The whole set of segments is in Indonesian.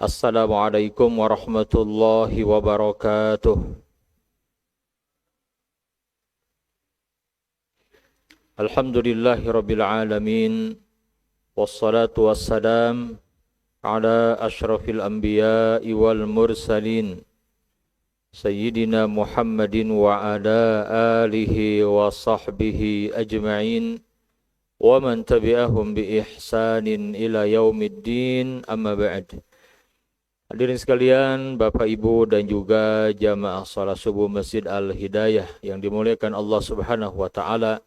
Assalamualaikum warahmatullahi wabarakatuh. Alhamdulillahi rabbil alamin. Wassalatu wassalam ala ashrafil anbiya'i wal mursalin Sayyidina Muhammadin wa ala alihi wa sahbihi ajma'in wa man tabi'ahum bi ihsanin ila yaumiddin, amma ba'd. Hadirin sekalian, Bapak Ibu dan juga jamaah salat subuh Masjid Al-Hidayah yang dimuliakan Allah Subhanahu wa taala.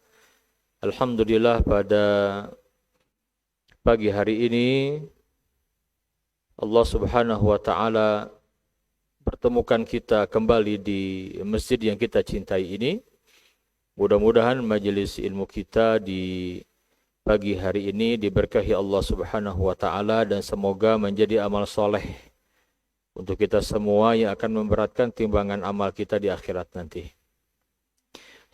Alhamdulillah, pada pagi hari ini Allah Subhanahu wa taala pertemukan kita kembali di masjid yang kita cintai ini. Mudah-mudahan majelis ilmu kita di pagi hari ini diberkahi Allah Subhanahu wa taala dan semoga menjadi amal soleh untuk kita semua yang akan memberatkan timbangan amal kita di akhirat nanti.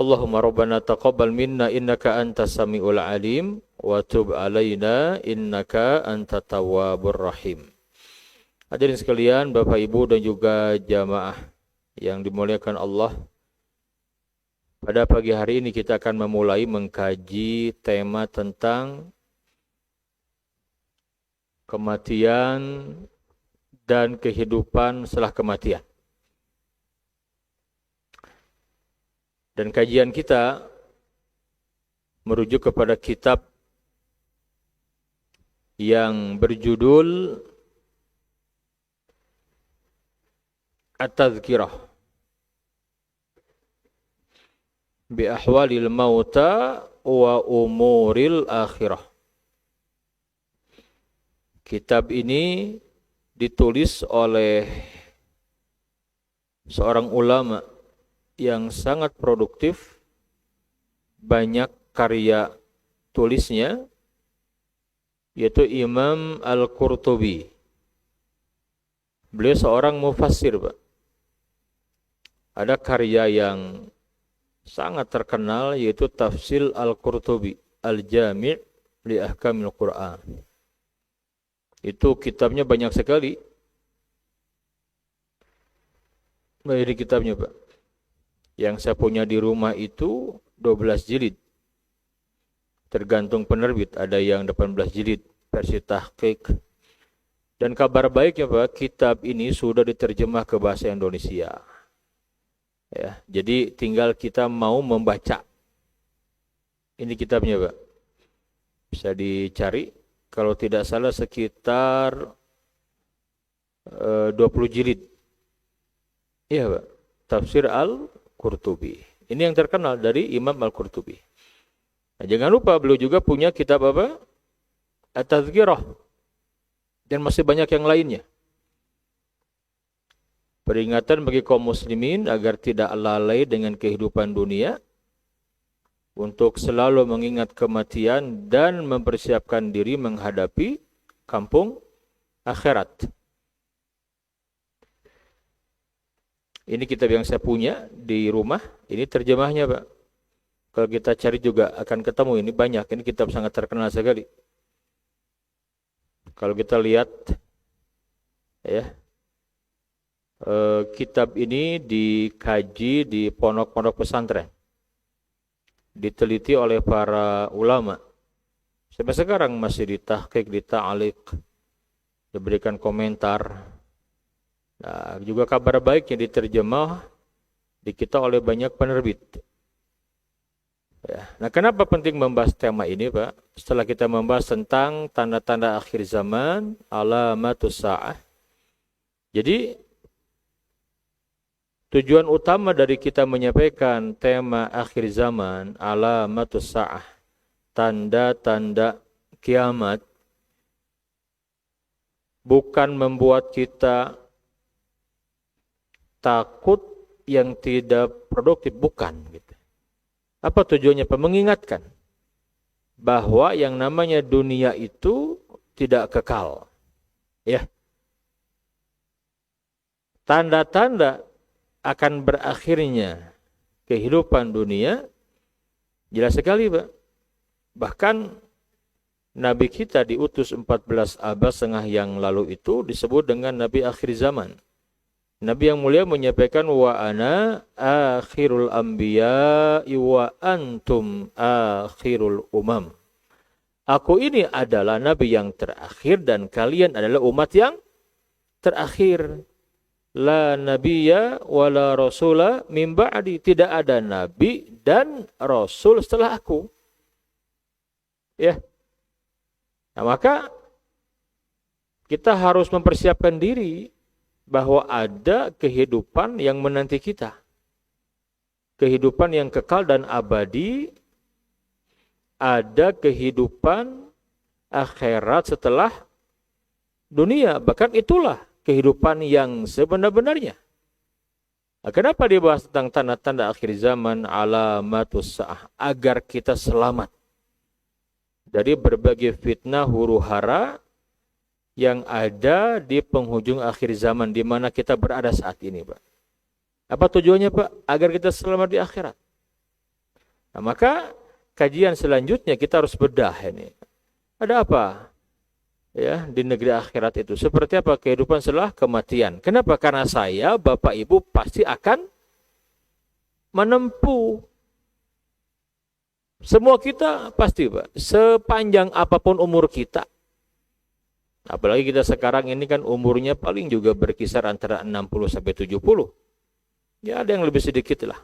Allahumma rabbana taqabbal minna innaka antas samiul alim wa tub alaina innaka antat tawwabur rahim. Hadirin sekalian, Bapak Ibu dan juga jamaah yang dimuliakan Allah, pada pagi hari ini kita akan memulai mengkaji tema tentang kematian dan kehidupan setelah kematian. Dan kajian kita merujuk kepada kitab yang berjudul At-Tadhkirah bi ahwalil mauta wa umuril akhirah. Kitab ini ditulis oleh seorang ulama yang sangat produktif, banyak karya tulisnya, yaitu Imam Al-Qurtubi. Beliau seorang mufassir, Pak. Ada karya yang sangat terkenal yaitu Tafsir Al-Qurtubi, Al-Jami' li Ahkamil Qur'an. Itu kitabnya banyak sekali. Ini kitabnya, Pak. Yang saya punya di rumah itu 12 jilid. Tergantung penerbit, ada yang 18 jilid versi tahqiq. Dan kabar baiknya, Pak, kitab ini sudah diterjemah ke bahasa Indonesia. Ya, jadi tinggal kita mau membaca. Ini kitabnya, Pak. Bisa dicari, kalau tidak salah sekitar 20 jilid. Iya, Pak. Tafsir Al-Qurtubi. Ini yang terkenal dari Imam Al-Qurtubi. Nah, jangan lupa beliau juga punya kitab apa? At-Tadhkirah. Dan masih banyak yang lainnya. Peringatan bagi kaum muslimin agar tidak lalai dengan kehidupan dunia, untuk selalu mengingat kematian dan mempersiapkan diri menghadapi kampung akhirat. Ini kitab yang saya punya di rumah. Ini terjemahnya, Pak. Kalau kita cari juga akan ketemu. Ini banyak. Ini kitab sangat terkenal sekali. Kalau kita lihat, ya, kitab ini dikaji di pondok-pondok pesantren, diteliti oleh para ulama. Sampai sekarang masih ditahqiq, dita'liq, diberikan komentar. Nah, juga kabar baik yang diterjemah di kita oleh banyak penerbit. Ya. Nah, kenapa penting membahas tema ini, Pak? Setelah kita membahas tentang tanda-tanda akhir zaman, alamatus sa'ah. Jadi, tujuan utama dari kita menyampaikan tema akhir zaman, alamatus sa'ah, tanda-tanda kiamat, bukan membuat kita takut yang tidak produktif, bukan. Gitu. Apa tujuannya? Mengingatkan bahwa yang namanya dunia itu tidak kekal. Ya. Tanda-tanda akan berakhirnya kehidupan dunia jelas sekali, Pak. Bahkan Nabi kita diutus 14 abad setengah yang lalu itu disebut dengan Nabi akhir zaman. Nabi yang mulia menyampaikan wa ana akhirul anbiya wa antum akhirul umam. Aku ini adalah nabi yang terakhir dan kalian adalah umat yang terakhir. La nabiyya wa la rasula min ba'di. Tidak ada nabi dan rasul setelah aku. Ya. Nah, maka kita harus mempersiapkan diri bahwa ada kehidupan yang menanti kita. Kehidupan yang kekal dan abadi. Ada kehidupan akhirat setelah dunia. Bahkan itulah kehidupan yang sebenar-benarnya. Nah, kenapa dibahas tentang tanda-tanda akhir zaman, alamatus sa'ah? Agar kita selamat dari berbagai fitnah huru-hara yang ada di penghujung akhir zaman di mana kita berada saat ini, Pak. Apa tujuannya, Pak? Agar kita selamat di akhirat. Nah, maka kajian selanjutnya kita harus bedah ini. Ada apa? Ya, di negeri akhirat itu. Seperti apa kehidupan setelah kematian? Kenapa? Karena saya, Bapak Ibu pasti akan menempuh. Semua kita pasti, Pak, sepanjang apapun umur kita. Apalagi kita sekarang ini kan umurnya paling juga berkisar antara 60 sampai 70. Ya ada yang lebih sedikit lah.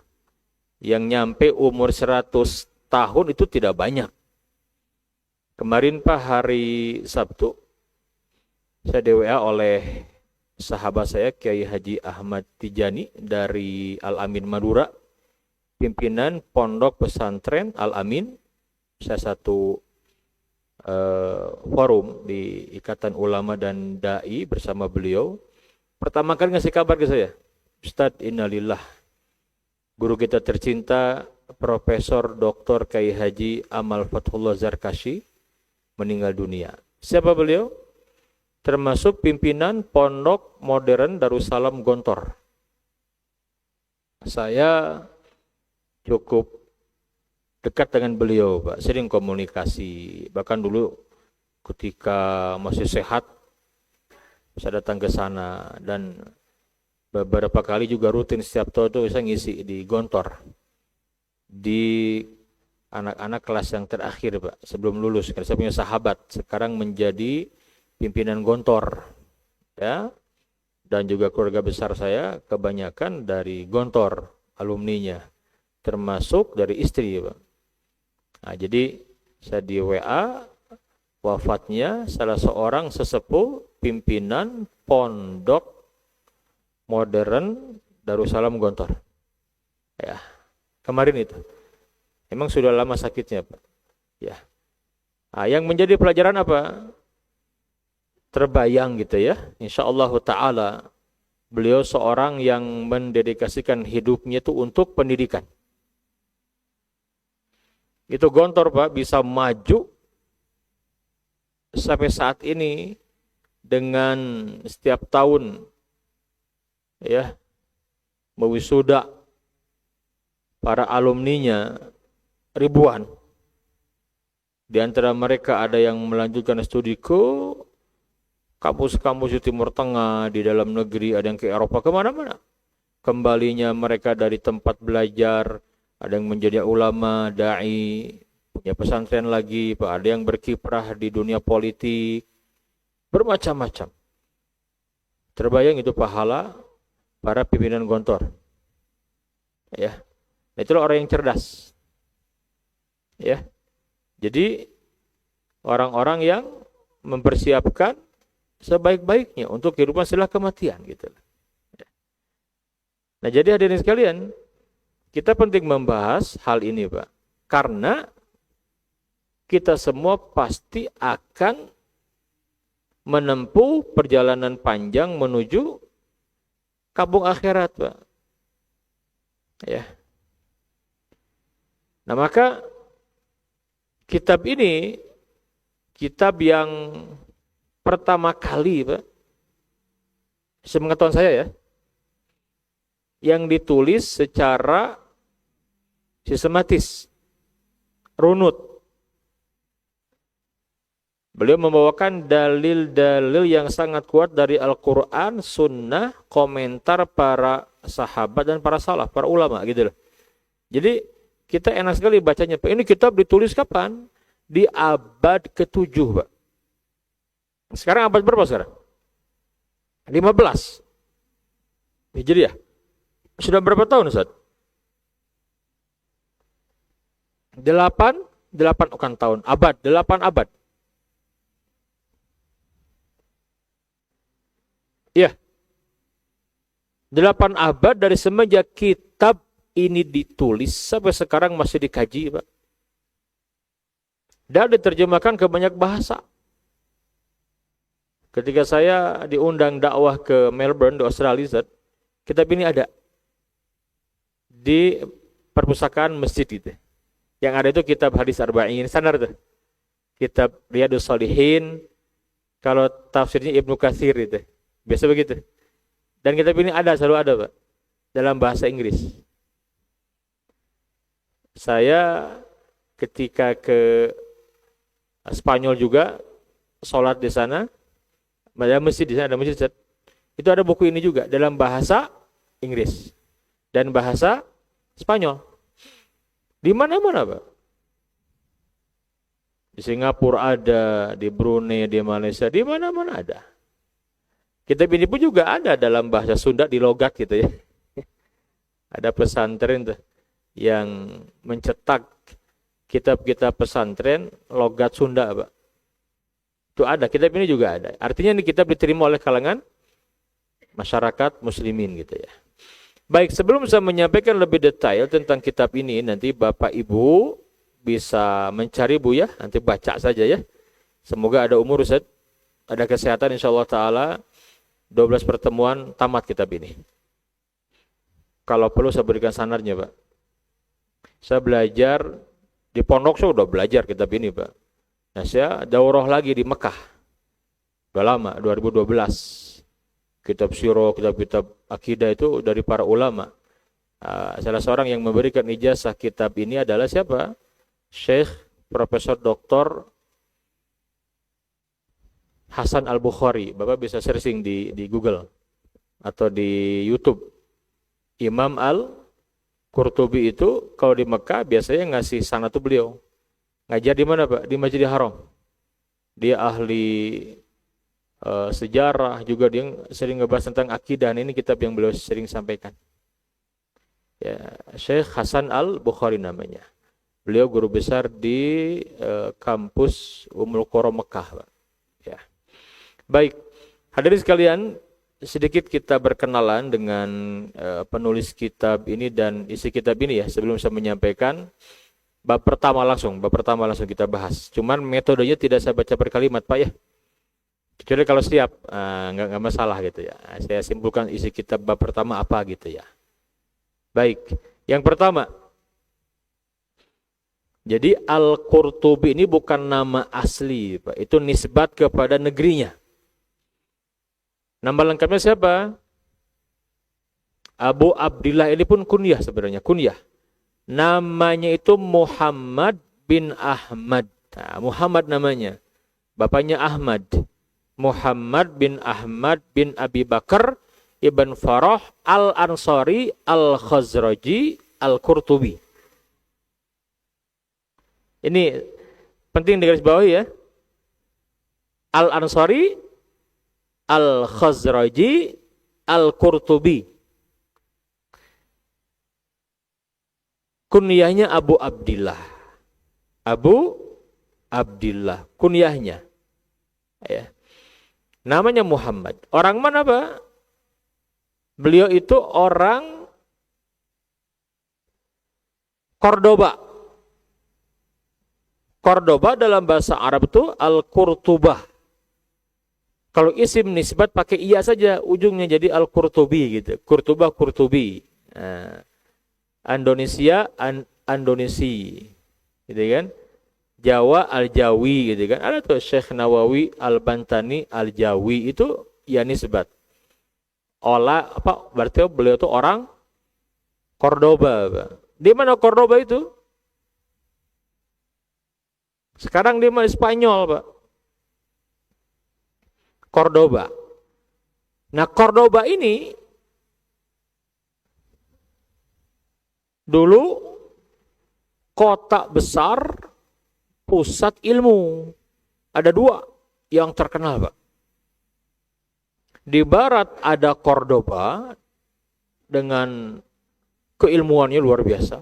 Yang nyampe umur 100 tahun itu tidak banyak. Kemarin Pak hari Sabtu, saya di-WA oleh sahabat saya Kiai Haji Ahmad Tijani dari Al-Amin Madura. Pimpinan Pondok Pesantren Al-Amin, saya satu forum di Ikatan Ulama dan Dai bersama beliau. Pertama kali ngasih kabar ke saya, Ustadz innalillah, guru kita tercinta Profesor Dr. Kiai Haji Amal Fathullah Zarkashi meninggal dunia. Siapa beliau? Termasuk pimpinan Pondok Modern Darussalam Gontor. Saya cukup dekat dengan beliau, Pak. Sering komunikasi. Bahkan dulu ketika masih sehat, saya datang ke sana. Dan beberapa kali juga rutin setiap tahun itu saya ngisi di Gontor. Di anak-anak kelas yang terakhir, Pak. Sebelum lulus. Karena saya punya sahabat. Sekarang menjadi pimpinan Gontor. Ya. Dan juga keluarga besar saya kebanyakan dari Gontor alumninya. Termasuk dari istri, Pak. Nah, jadi saya di WA wafatnya salah seorang sesepuh pimpinan Pondok Modern Darussalam Gontor. Ya, kemarin itu. Emang sudah lama sakitnya, Pak. Ya. Nah, yang menjadi pelajaran apa? Terbayang gitu ya. Insyaallah taala beliau seorang yang mendedikasikan hidupnya itu untuk pendidikan. Itu Gontor, Pak, bisa maju sampai saat ini dengan setiap tahun ya mewisuda para alumninya ribuan. Di antara mereka ada yang melanjutkan studi ke kampus-kampus di Timur Tengah, di dalam negeri, ada yang ke Eropa, kemana-mana. Kembalinya mereka dari tempat belajar, ada yang menjadi ulama, da'i, punya pesantren lagi, Pak. Ada yang berkiprah di dunia politik, bermacam-macam. Terbayang itu pahala para pimpinan Gontor. Ya, itulah orang yang cerdas. Ya, jadi orang-orang yang mempersiapkan sebaik-baiknya untuk kehidupan setelah kematian, gitu. Nah, jadi hadirin sekalian, kita penting membahas hal ini, Pak. Karena kita semua pasti akan menempuh perjalanan panjang menuju kampung akhirat, Pak. Ya. Nah, maka kitab ini kitab yang pertama kali, Pak, sepengetahuan saya ya, yang ditulis secara sistematis, runut. Beliau membawakan dalil-dalil yang sangat kuat dari Al-Quran, Sunnah, komentar para sahabat dan para salaf, para ulama gitu loh. Jadi kita enak sekali bacanya. Ini kitab ditulis kapan? Di abad ke-7, Pak. Sekarang abad berapa sekarang? 15 Hijriah. Sudah berapa tahun, Ustaz? 8 bukan tahun, abad, 8 abad. Ya. 8 abad dari semenjak kitab ini ditulis sampai sekarang masih dikaji, Pak. Dan diterjemahkan ke banyak bahasa. Ketika saya diundang dakwah ke Melbourne di Australia, Ustaz, kitab ini ada di perpustakaan masjid itu. Yang ada itu kitab hadis arba'in, standar tuh. Kitab Riyadhus Shalihin, kalau tafsirnya Ibnu Katsir itu. Biasa begitu. Dan kitab ini selalu ada, Pak, dalam bahasa Inggris. Saya ketika ke Spanyol juga sholat di sana, ada masjid di sana, ada masjid. Itu ada buku ini juga dalam bahasa Inggris dan bahasa Spanyol. Di mana-mana, Pak. Di Singapura ada, di Brunei, di Malaysia, di mana-mana ada. Kitab ini pun juga ada dalam bahasa Sunda di logat gitu ya. Ada pesantren tuh yang mencetak kitab-kitab pesantren logat Sunda, Pak. Itu ada, kitab ini juga ada. Artinya ini kitab diterima oleh kalangan masyarakat muslimin gitu ya. Baik, sebelum saya menyampaikan lebih detail tentang kitab ini, nanti Bapak Ibu bisa mencari Bu ya, nanti baca saja ya. Semoga ada umur, Ustaz, ada kesehatan, insyaallah taala 12 pertemuan tamat kitab ini. Kalau perlu saya berikan sanarnya, Pak. Saya belajar di pondok, saya udah belajar kitab ini, Pak. Nah, saya daurah lagi di Mekah. Udah lama, 2012. Kitab sirah, kitab-kitab akidah itu dari para ulama. Salah seorang yang memberikan ijazah kitab ini adalah siapa? Syekh Profesor Dr. Hasan Al-Bukhari. Bapak bisa searching di Google atau di YouTube. Imam Al-Qurtubi itu kalau di Mekah biasanya ngasih sanad tuh beliau. Ngajar di mana, Pak? Di Masjidil Haram. Dia ahli sejarah, juga dia sering ngebahas tentang akidah. Ini kitab yang beliau sering sampaikan. Ya, Syekh Hasan Al-Bukhari namanya. Beliau guru besar di kampus Ummul Qura Mekah, Pak. Ya. Baik, hadirin sekalian, sedikit kita berkenalan dengan penulis kitab ini dan isi kitab ini ya. Sebelum saya menyampaikan bab pertama langsung kita bahas. Cuman metodenya tidak saya baca per kalimat, Pak ya. Kecuali kalau siap, nggak masalah gitu ya. Saya simpulkan isi kitab bab pertama apa gitu ya. Baik, yang pertama. Jadi Al-Qurtubi ini bukan nama asli, Pak. Itu nisbat kepada negerinya. Nama lengkapnya siapa? Abu Abdillah, ini pun kunyah sebenarnya, kunyah. Namanya itu Muhammad bin Ahmad. Nah, Muhammad namanya. Bapaknya Ahmad. Muhammad bin Ahmad bin Abi Bakar Ibn Farah Al-Ansari Al-Khazraji Al-Qurtubi. Ini penting digarisbawahi ya. Al-Ansari Al-Khazraji Al-Qurtubi. Kunyahnya Abu Abdillah. Abu Abdillah. Kunyahnya. Ya. Namanya Muhammad. Orang mana, Pak? Beliau itu orang Cordoba. Cordoba dalam bahasa Arab itu Al-Qurtubah. Kalau isim nisbat pakai iya saja, ujungnya jadi Al-Qurtubi gitu. Qurtubah, Qurtubi. Nah, Indonesia, Indonesi. Gitu kan? Jawa, Al-Jawi gitu kan. Ada tuh Syekh Nawawi, Al-Bantani, Al-Jawi itu ya nisbat. Berarti beliau itu orang Cordoba, Pak. Di mana Cordoba itu? Sekarang di Spanyol, Pak. Cordoba. Nah, Cordoba ini dulu kota besar pusat ilmu. Ada dua yang terkenal, Pak. Di barat ada Cordoba dengan keilmuannya luar biasa.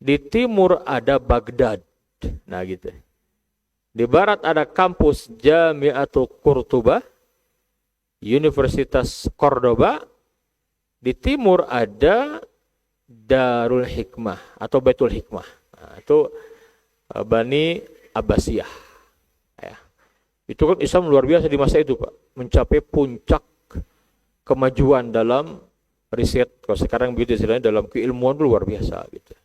Di timur ada Baghdad. Nah gitu. Di barat ada kampus Jami'atul Qurtubah, Universitas Cordoba. Di timur ada Darul Hikmah atau Baitul Hikmah. Nah, itu Bani Abbasiyah. Ya. Itu kan Islam luar biasa di masa itu, Pak. Mencapai puncak kemajuan dalam riset. Kalau sekarang begitu istilahnya, dalam keilmuan itu luar biasa gitu.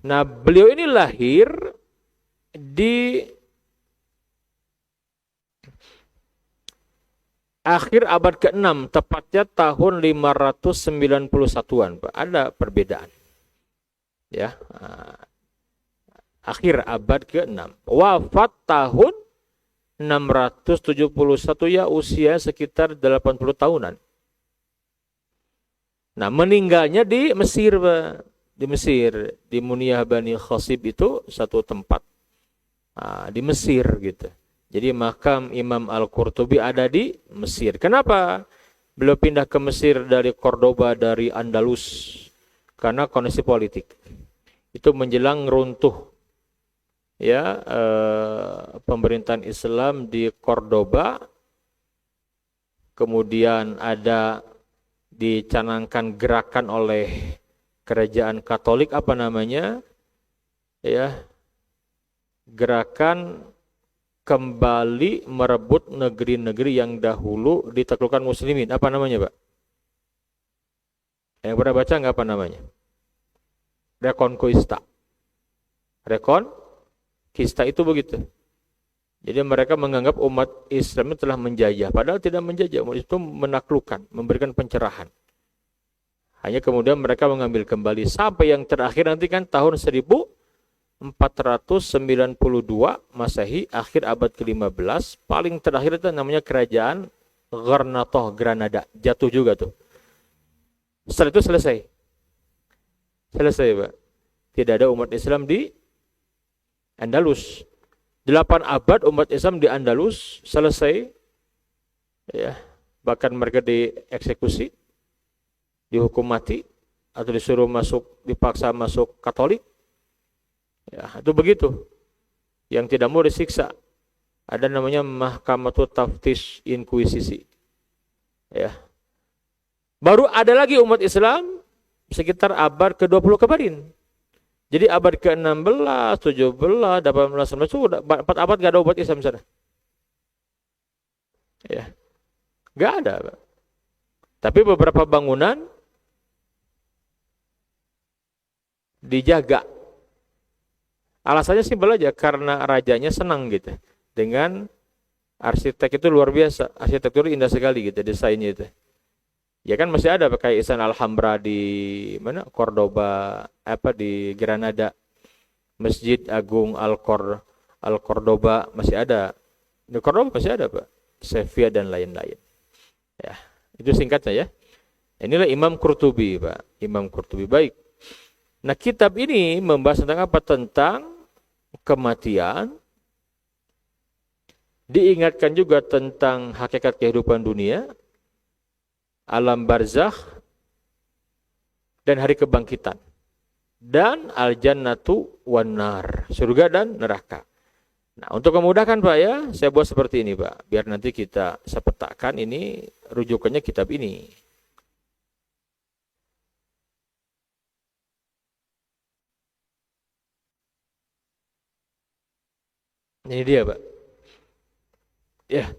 Nah, beliau ini lahir di akhir abad ke-6, tepatnya tahun 591-an, Pak. Ada perbedaan. Ya. Akhir abad ke-6. Wafat tahun 671, ya usia sekitar 80 tahunan. Nah, meninggalnya di Mesir, Pak. Di Mesir, di Muniyah Bani Khasib itu satu tempat. Di Mesir gitu. Jadi makam Imam Al-Qurtubi ada di Mesir. Kenapa beliau pindah ke Mesir dari Cordoba, dari Andalus? Karena kondisi politik. Itu menjelang runtuh ya pemerintahan Islam di Cordoba. Kemudian ada dicanangkan gerakan oleh kerajaan Katolik, apa namanya? Ya. Gerakan kembali merebut negeri-negeri yang dahulu ditaklukkan muslimin. Apa namanya, Pak? Yang pernah baca nggak apa namanya? Reconquista. Reconquista itu begitu. Jadi mereka menganggap umat Islam telah menjajah. Padahal tidak menjajah. Umat itu menaklukkan, memberikan pencerahan. Hanya kemudian mereka mengambil kembali. Sampai yang terakhir nanti kan tahun 1492 Masehi, akhir abad ke-15, paling terakhir itu namanya kerajaan Gharnatoh, Granada. Jatuh juga tuh. Setelah itu selesai. Selesai, Pak. Tidak ada umat Islam di Andalus. 8 abad umat Islam di Andalus selesai. Ya, bahkan mereka dieksekusi, dihukum mati, atau disuruh masuk, dipaksa masuk Katolik. Ya, itu begitu. Yang tidak mau disiksa. Ada namanya Mahkamatul Taftish Inkuisisi. Ya. Baru ada lagi umat Islam sekitar abad ke-20 kemarin. Jadi abad ke-16, 17, 18, 19 itu udah 4 abad gak ada umat Islam di sana. Ya. Gak ada, Pak. Tapi beberapa bangunan dijaga. Alasannya simpel aja, karena rajanya senang gitu dengan arsitek itu luar biasa, arsitektur indah sekali gitu desainnya itu. Ya kan masih ada kayak Istana Alhambra di mana? Cordoba, di Granada. Masjid Agung Al-Cordoba masih ada. Di Cordoba masih ada, Pak. Sevilla dan lain-lain. Ya, itu singkatnya ya. Inilah Imam Qurtubi, Pak. Imam Qurtubi, baik. Nah, kitab ini membahas tentang apa? Tentang kematian. Diingatkan juga tentang hakikat kehidupan dunia, alam barzakh, dan hari kebangkitan. Dan al-jannatu wan nar, surga dan neraka. Nah, untuk memudahkan, Pak, ya, saya buat seperti ini, Pak. Biar nanti kita sepetakan ini rujukannya kitab ini. Ini dia, Pak. Ya.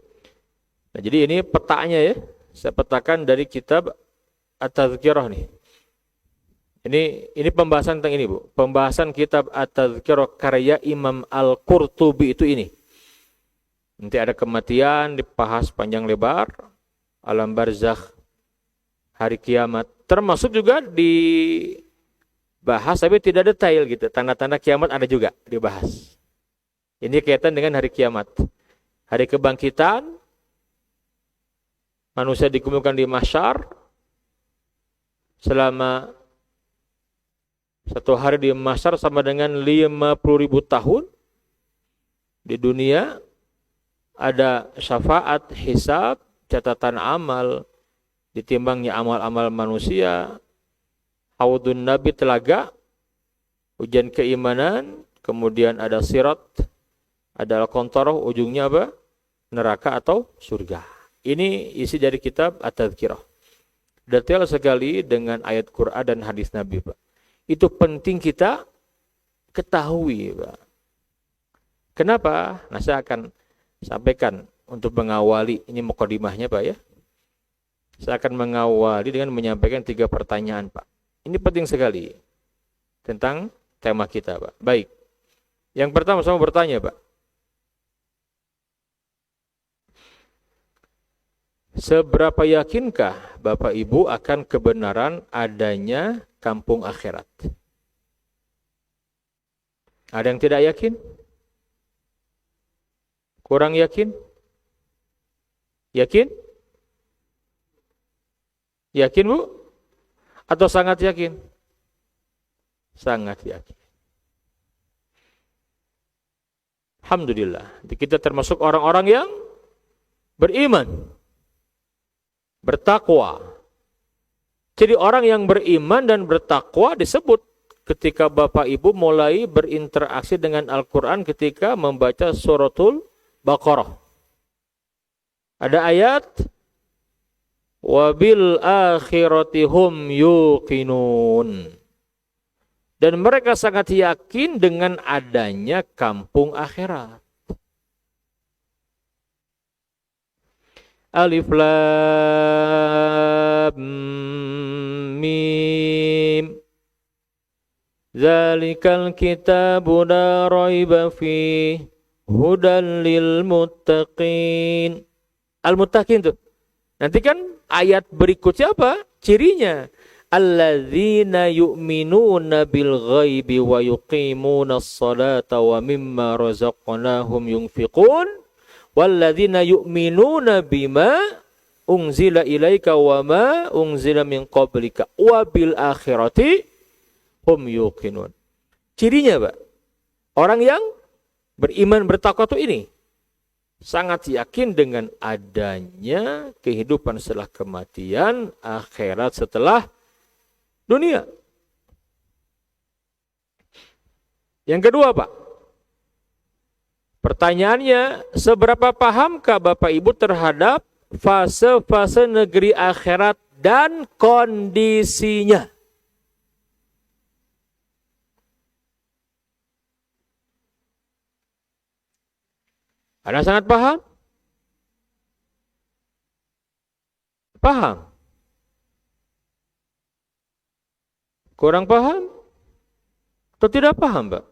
Nah, jadi ini petanya ya. Saya petakan dari kitab At-Tadhkirah nih. Ini pembahasan tentang ini, Bu. Pembahasan kitab At-Tadhkirah karya Imam Al-Qurtubi itu ini. Nanti ada kematian dibahas panjang lebar, alam barzakh, hari kiamat, termasuk juga dibahas tapi tidak detail gitu. Tanda-tanda kiamat ada juga dibahas. Ini kaitan dengan hari kiamat. hari kebangkitan, manusia dikumpulkan di mahsyar selama satu hari di mahsyar sama dengan 50.000 tahun. Di dunia ada syafaat, hisab, catatan amal, ditimbangnya amal-amal manusia, haudun nabi, telaga, ujian keimanan, kemudian ada sirat, ada al-qantoroh, ujungnya apa? Neraka atau surga. Ini isi dari kitab At-Tadhkirah. Detail sekali dengan ayat Quran dan hadis Nabi, Pak. Itu penting kita ketahui, Pak. Kenapa? Nah, saya akan sampaikan untuk mengawali, ini mukadimahnya, Pak, ya. Saya akan mengawali dengan menyampaikan 3 pertanyaan, Pak. Ini penting sekali tentang tema kita, Pak. Baik. Yang pertama saya mau bertanya, Pak. Seberapa yakinkah Bapak Ibu akan kebenaran adanya kampung akhirat? Ada yang tidak yakin? Kurang yakin? Yakin? Yakin, Bu? Atau sangat yakin? Sangat yakin. Alhamdulillah. Kita termasuk orang-orang yang beriman, bertakwa. Jadi orang yang beriman dan bertakwa disebut ketika Bapak Ibu mulai berinteraksi dengan Al-Quran ketika membaca suratul Baqarah. Ada ayat wabil akhirati hum yuqinun. Dan mereka sangat yakin dengan adanya kampung akhirat. Alif Lam Mim. Zalikal kitabu la raiba fihi hudan lil muttaqin. Al-muttaqin tuh. Nanti kan ayat berikutnya apa? Cirinya. Alladzina yu'minuna bil ghaibi wa yuqimuna as-salata wa mimma razaqnahum yunfiqun. Walladzina yu'minuna bima unzila ilaika wa ma unzila min qablika wa bil akhirati hum yuqinun. Cirinya, Pak, orang yang beriman bertakwa itu ini sangat yakin dengan adanya kehidupan setelah kematian, akhirat setelah dunia. Yang kedua, Pak, pertanyaannya, seberapa pahamkah Bapak Ibu terhadap fase-fase negeri akhirat dan kondisinya? Anda sangat paham? Paham? Kurang paham? Atau tidak paham, Pak?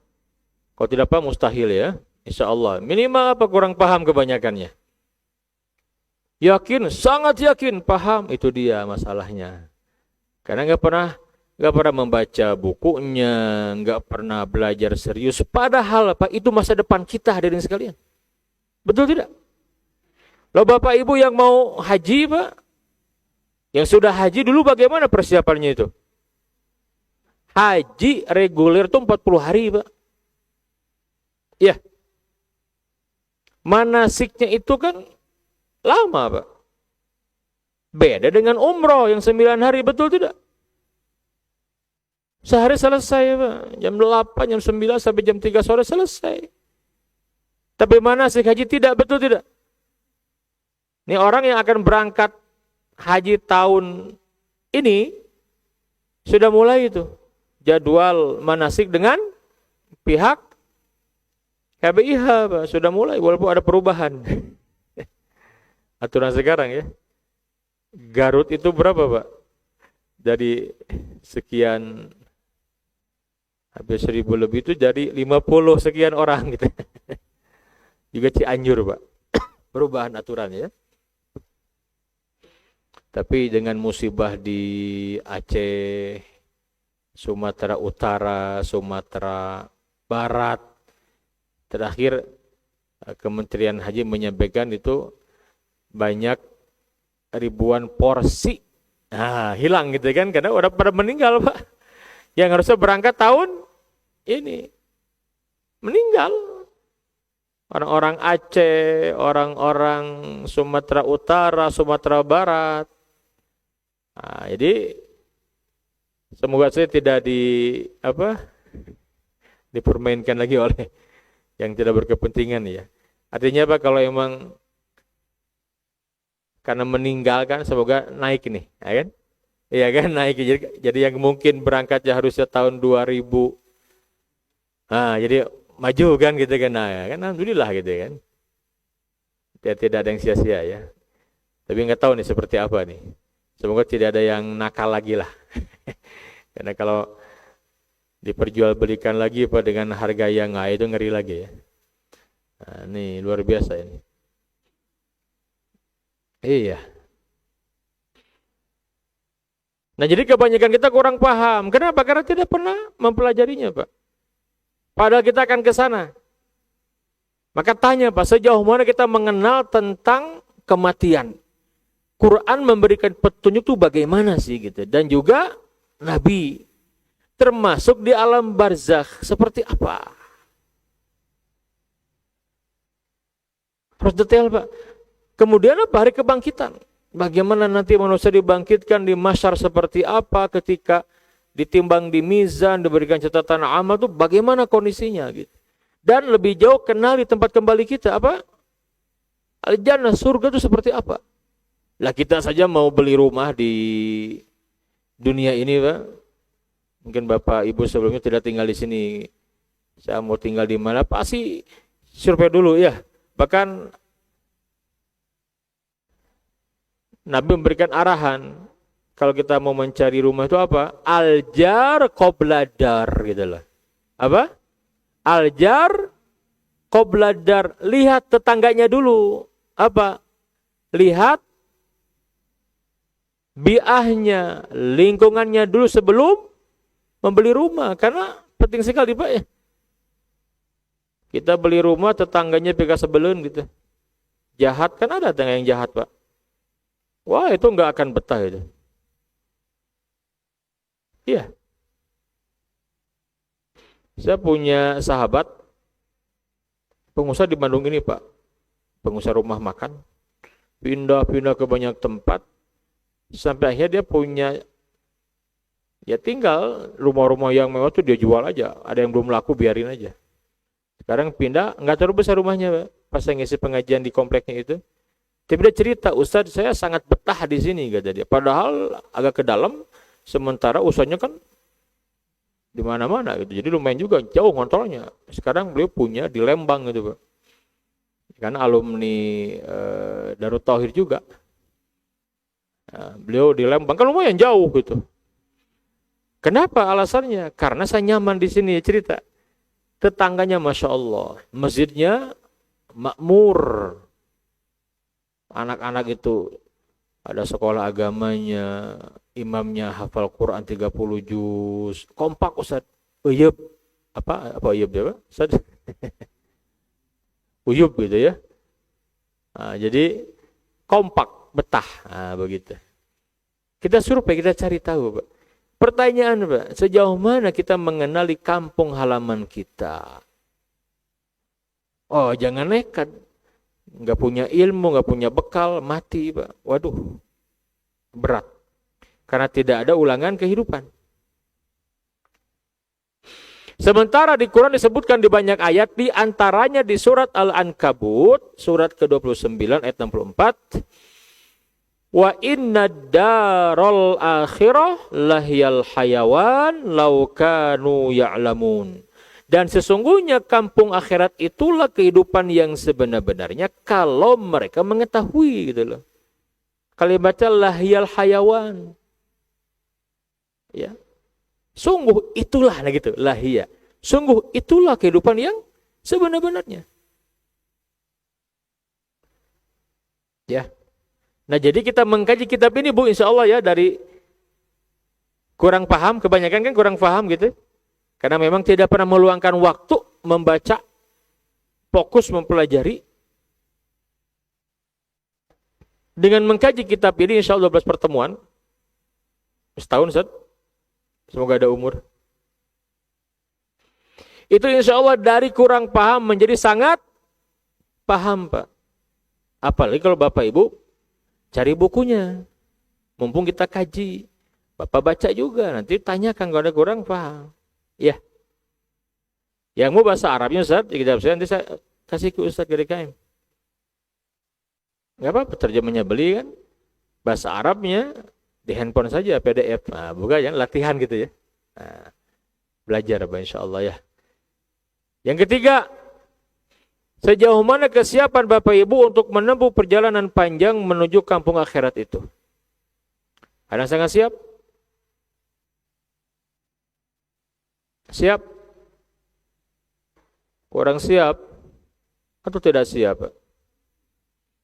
Kalau tidak paham mustahil ya. Insya Allah. Minimal apa? Kurang paham kebanyakannya. Yakin, sangat yakin, paham. Itu dia masalahnya. Karena nggak pernah membaca bukunya, nggak pernah belajar serius. Padahal, Pak, itu masa depan kita, hadirin sekalian. Betul tidak? Loh, Bapak Ibu yang mau haji, Pak, yang sudah haji dulu bagaimana persiapannya itu? Haji reguler itu 40 hari, Pak. Iya. Manasiknya itu kan lama, Pak. Beda dengan umroh yang 9 hari, betul tidak? Sehari selesai, Pak. Jam 8, jam 9 sampai jam 3 sore selesai. Tapi manasik haji tidak, betul tidak? Ini orang yang akan berangkat haji tahun ini sudah mulai itu jadwal manasik dengan pihak KBIH, Pak. Sudah mulai walaupun ada perubahan. Aturan sekarang ya. Garut itu berapa, Pak? Dari sekian hampir 1.000 lebih itu jadi 50 sekian orang gitu. Juga Cianjur, Pak. Perubahan aturan ya. Tapi dengan musibah di Aceh, Sumatera Utara, Sumatera Barat, terakhir Kementerian Haji menyampaikan itu banyak ribuan porsi. Nah, hilang gitu kan, karena udah pada meninggal, Pak. Yang harusnya berangkat tahun ini meninggal. Orang-orang Aceh, orang-orang Sumatera Utara, Sumatera Barat. Nah, jadi semoga saya tidak dipermainkan lagi oleh yang tidak berkepentingan ya. Artinya apa, kalau emang karena meninggalkan, semoga naik nih, ya kan? Iya kan, naik. Jadi yang mungkin berangkatnya harusnya tahun 2000. Nah, jadi maju kan gitu kan. Nah, kan alhamdulillah gitu kan. Tidak ada yang sia-sia ya. Tapi nggak tahu nih seperti apa nih. Semoga tidak ada yang nakal lagi lah. Karena kalau diperjualbelikan lagi Pak dengan harga yang itu ngeri lagi ya. Nah, ini luar biasa ini. Iya. Nah, jadi kebanyakan kita kurang paham. Kenapa? Karena tidak pernah mempelajarinya, Pak. Padahal kita akan ke sana. Maka tanya, Pak, sejauh mana kita mengenal tentang kematian? Quran memberikan petunjuk itu bagaimana sih gitu. Dan juga Nabi termasuk di alam barzakh seperti apa? Harus detail, Pak. Kemudian apa? Hari kebangkitan. Bagaimana nanti manusia dibangkitkan di mahsyar seperti apa, ketika ditimbang di mizan, diberikan catatan amal itu bagaimana kondisinya gitu. Dan lebih jauh kenal di tempat kembali kita apa? Al-Jannah, surga itu seperti apa? Lah kita saja mau beli rumah di dunia ini, Pak. Mungkin Bapak Ibu sebelumnya tidak tinggal di sini. Saya mau tinggal di mana? Pasti survei dulu ya. Bahkan Nabi memberikan arahan, kalau kita mau mencari rumah itu apa? Aljar qobladar gitu loh. Apa? Aljar qobladar. Lihat tetangganya dulu. Apa? Lihat biahnya, lingkungannya dulu sebelum membeli rumah. Karena penting sekali Pak ya. Kita beli rumah tetangganya pika sebelum gitu. Jahat, kan ada tetangga yang jahat Pak. Wah, itu nggak akan betah itu. Iya. Saya punya sahabat pengusaha di Bandung ini, Pak. Pengusaha rumah makan. Pindah-pindah ke banyak tempat. Sampai akhirnya dia punya, ya tinggal rumah-rumah yang mewah itu dia jual aja. Ada yang belum laku, biarin aja. Sekarang pindah, nggak terlalu besar rumahnya, Pak. Pas saya ngisi pengajian di kompleknya itu. Tapi dia cerita, Ustadz saya sangat betah di sini, kata dia. Padahal agak ke dalam, sementara usahanya kan di mana-mana gitu. Jadi lumayan juga jauh ngontrolnya. Sekarang beliau punya di Lembang gitu, Pak. Karena alumni Darut Tauhid juga. Nah, beliau di Lembang kan lumayan jauh gitu. Kenapa alasannya? Karena saya nyaman di sini, cerita. Tetangganya Masya Allah, masjidnya makmur. Anak-anak itu ada sekolah agamanya, imamnya hafal Quran 30 juz, kompak Ustaz. Uyub. Apa uyub dia, Pak? Ustaz. Uyub gitu ya. Nah, jadi kompak, betah. Nah, begitu. Kita survei, kita cari tahu, Pak. Pertanyaan, Pak, sejauh mana kita mengenali kampung halaman kita? Oh, jangan nekat. Nggak punya ilmu, nggak punya bekal, mati, Pak. Waduh, berat. Karena tidak ada ulangan kehidupan. Sementara di Quran disebutkan di banyak ayat, di antaranya di surat Al-Ankabut, surat ke-29 ayat 64. Wa inna darul akhirah lahyal hayawan law kanu ya'lamun. Dan sesungguhnya kampung akhirat itulah kehidupan yang sebenar-benarnya kalau mereka mengetahui gitu loh. Kalimatnya lahyal hayawan. Ya. Sungguh itulah nah gitu, lahia. Sungguh itulah kehidupan yang sebenar-benarnya. Ya. Nah, jadi kita mengkaji kitab ini, Bu, insya Allah ya, dari kurang paham, kebanyakan kan kurang paham gitu. Karena memang tidak pernah meluangkan waktu membaca fokus mempelajari. Dengan mengkaji kitab ini, insya Allah 12 pertemuan. Setahun, Ustaz. Semoga ada umur. Itu insya Allah dari kurang paham menjadi sangat paham, Pak. Apalagi kalau Bapak Ibu cari bukunya. Mumpung kita kaji. Bapak baca juga. Nanti tanyakan kalau ada kurang paham. Ya. Yang mau bahasa Arabnya, Ustaz, nanti saya kasih ke Ustaz GDKM. Enggak apa-apa, terjemahnya beli kan. Bahasa Arabnya di handphone saja, PDF. Nah, bukan ya, latihan gitu ya. Nah, belajar Pak, insya Allah ya. Yang ketiga, sejauh mana kesiapan Bapak Ibu untuk menempuh perjalanan panjang menuju kampung akhirat itu? Ada yang sangat siap? Siap? Kurang siap? Atau tidak siap, Pak?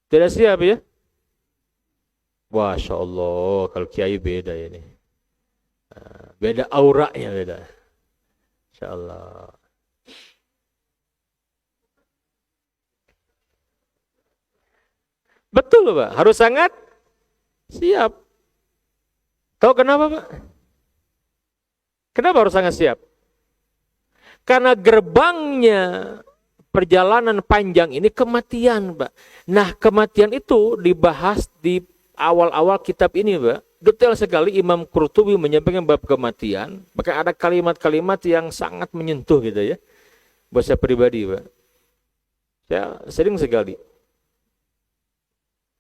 Tidak siap ya? Masya Allah, kalau kiai beda ini. Beda auranya beda. Insya Allah. Betul Pak, harus sangat siap. Tahu kenapa Pak? Kenapa harus sangat siap? Karena gerbangnya perjalanan panjang ini kematian, Pak. Nah, kematian itu dibahas di awal-awal kitab ini, Pak. Detail sekali Imam Qurtubi menyampaikan bab kematian. Bahkan ada kalimat-kalimat yang sangat menyentuh gitu ya. Buat saya pribadi, Pak. Saya sering sekali.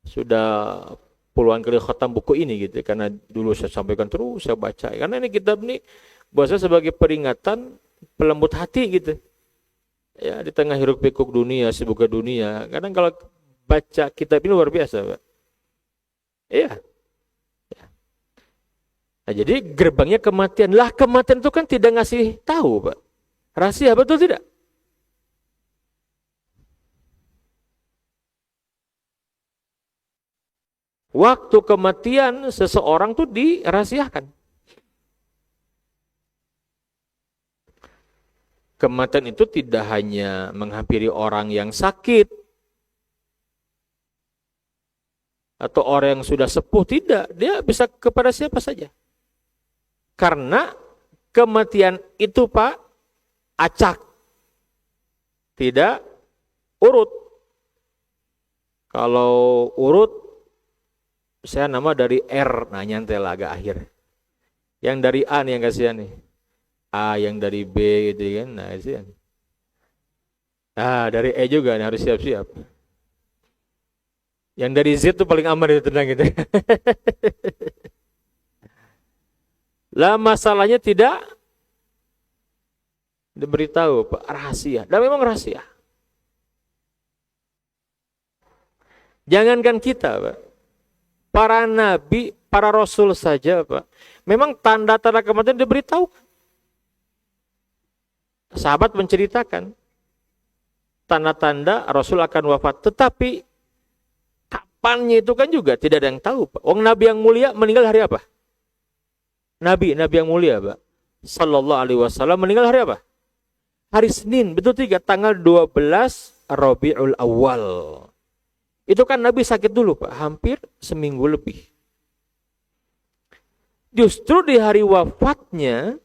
Sudah puluhan kali khatam buku ini gitu. Karena dulu saya sampaikan terus, saya baca. Karena ini kitab ini buat saya sebagai peringatan pelembut hati gitu. Ya, di tengah hiruk pikuk dunia, sibuk dunia. Kadang kalau baca kitab ini luar biasa, Pak. Iya. Ya. Nah, jadi gerbangnya kematian. Lah, kematian itu kan tidak ngasih tahu, Pak. Rahasia, betul tidak? Waktu kematian seseorang tuh dirahasiakan. Kematian itu tidak hanya menghampiri orang yang sakit atau orang yang sudah sepuh, tidak. Dia bisa kepada siapa saja. Karena kematian itu, Pak, acak. Tidak urut. Kalau urut, saya nama dari R, nah nyantel agak akhir. Yang dari A nih yang kasihan nih. A, yang dari B gitu kan. Nah, kasihan. Ah, dari E juga nih, harus siap-siap. Yang dari Z tuh paling aman itu, tenang gitu. Lah, masalahnya tidak diberitahu, Pak, rahasia. Dan memang rahasia. Jangankan kita, Pak. Para nabi, para rasul saja, Pak. Memang tanda-tanda kematian diberitahu. Sahabat menceritakan tanda-tanda Rasul akan wafat. Tetapi kapannya itu kan juga tidak ada yang tahu, Pak. Wong Nabi yang mulia meninggal hari apa? Nabi yang mulia, Pak, Sallallahu Alaihi Wasallam meninggal hari apa? Hari Senin, betul tiga, tanggal 12 Rabiul Awal. Itu kan Nabi sakit dulu, Pak, hampir seminggu lebih. Justru di hari wafatnya,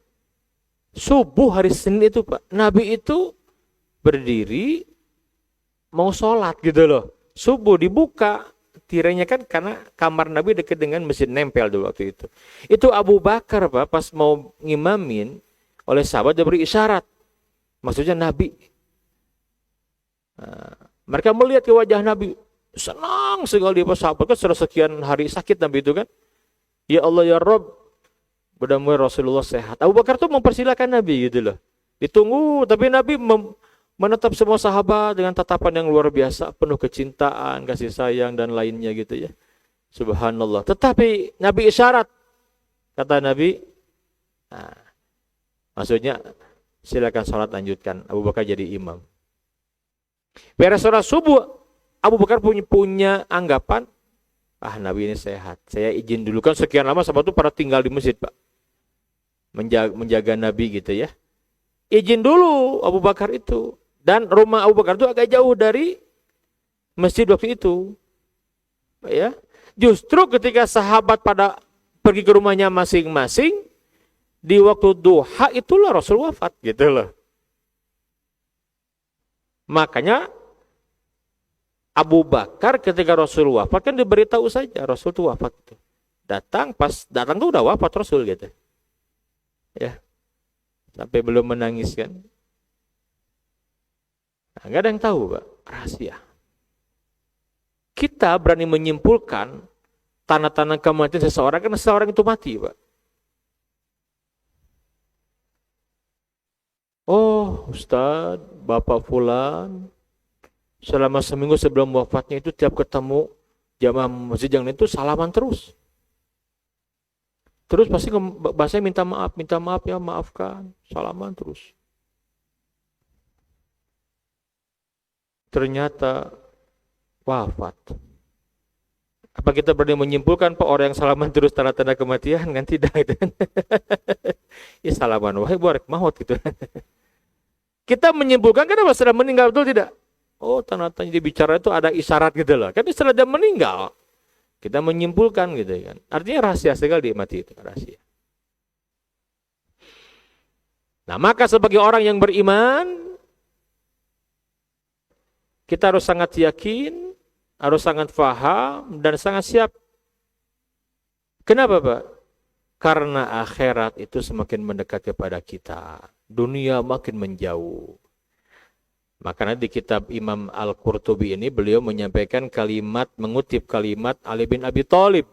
subuh hari Senin itu, Pak, Nabi itu berdiri mau sholat gitu loh. Subuh dibuka tirainya kan, karena kamar Nabi dekat dengan masjid, nempel dulu waktu itu. Itu Abu Bakar, Pak, pas mau ngimamin oleh sahabat dia beri isyarat. Maksudnya Nabi. Nah, mereka melihat ke wajah Nabi. Senang sekali pas sahabat kan sudah sekian hari sakit Nabi itu kan. Ya Allah ya Rabb, mudah-mudahan Rasulullah sehat. Abu Bakar tuh mempersilakan Nabi gitu loh. Ditunggu, tapi Nabi menetap semua sahabat dengan tatapan yang luar biasa, penuh kecintaan, kasih sayang dan lainnya gitu ya. Subhanallah. Tetapi Nabi isyarat, kata Nabi, nah, maksudnya silakan sholat lanjutkan. Abu Bakar jadi imam. Beres sholat subuh, Abu Bakar punya anggapan, Nabi ini sehat. Saya izin dulu, kan sekian lama sahabat itu pada tinggal di masjid, Pak. Menjaga Nabi gitu ya. Izin dulu Abu Bakar itu. Dan rumah Abu Bakar itu agak jauh dari masjid waktu itu. Ya. Justru ketika sahabat pada pergi ke rumahnya masing-masing, di waktu duha itulah Rasul wafat gitu loh. Makanya Abu Bakar ketika Rasul wafat kan diberitahu saja Rasul itu wafat. Datang tuh udah wafat Rasul gitu. Ya. Sampai belum menangis kan. Nah, gak ada yang tahu, Pak, rahasia. Kita berani menyimpulkan tanda-tanda kematian seseorang karena seseorang itu mati, Pak. Oh, Ustaz, Bapak Fulan, selama seminggu sebelum wafatnya itu tiap ketemu jamaah masjid yang itu salaman terus. Terus pasti bahasanya minta maaf ya, maafkan, salaman terus. Ternyata wafat. Apa kita berani menyimpulkan Pak orang yang salaman terus tanda-tanda kematian? Kan tidak. Ya salaman, wahai buarek maut gitu. Kita menyimpulkan kenapa sudah meninggal, betul tidak? Oh, tanda-tanda dibicara itu ada isyarat gitu loh. Kan setelah dia meninggal, kita menyimpulkan gitu kan. Artinya rahasia sekali dia mati itu, rahasia. Nah, maka sebagai orang yang beriman, kita harus sangat yakin, harus sangat paham, dan sangat siap. Kenapa, Pak? Karena akhirat itu semakin mendekat kepada kita. Dunia makin menjauh. Makanya di kitab Imam Al-Qurtubi ini beliau menyampaikan kalimat, mengutip kalimat Ali bin Abi Thalib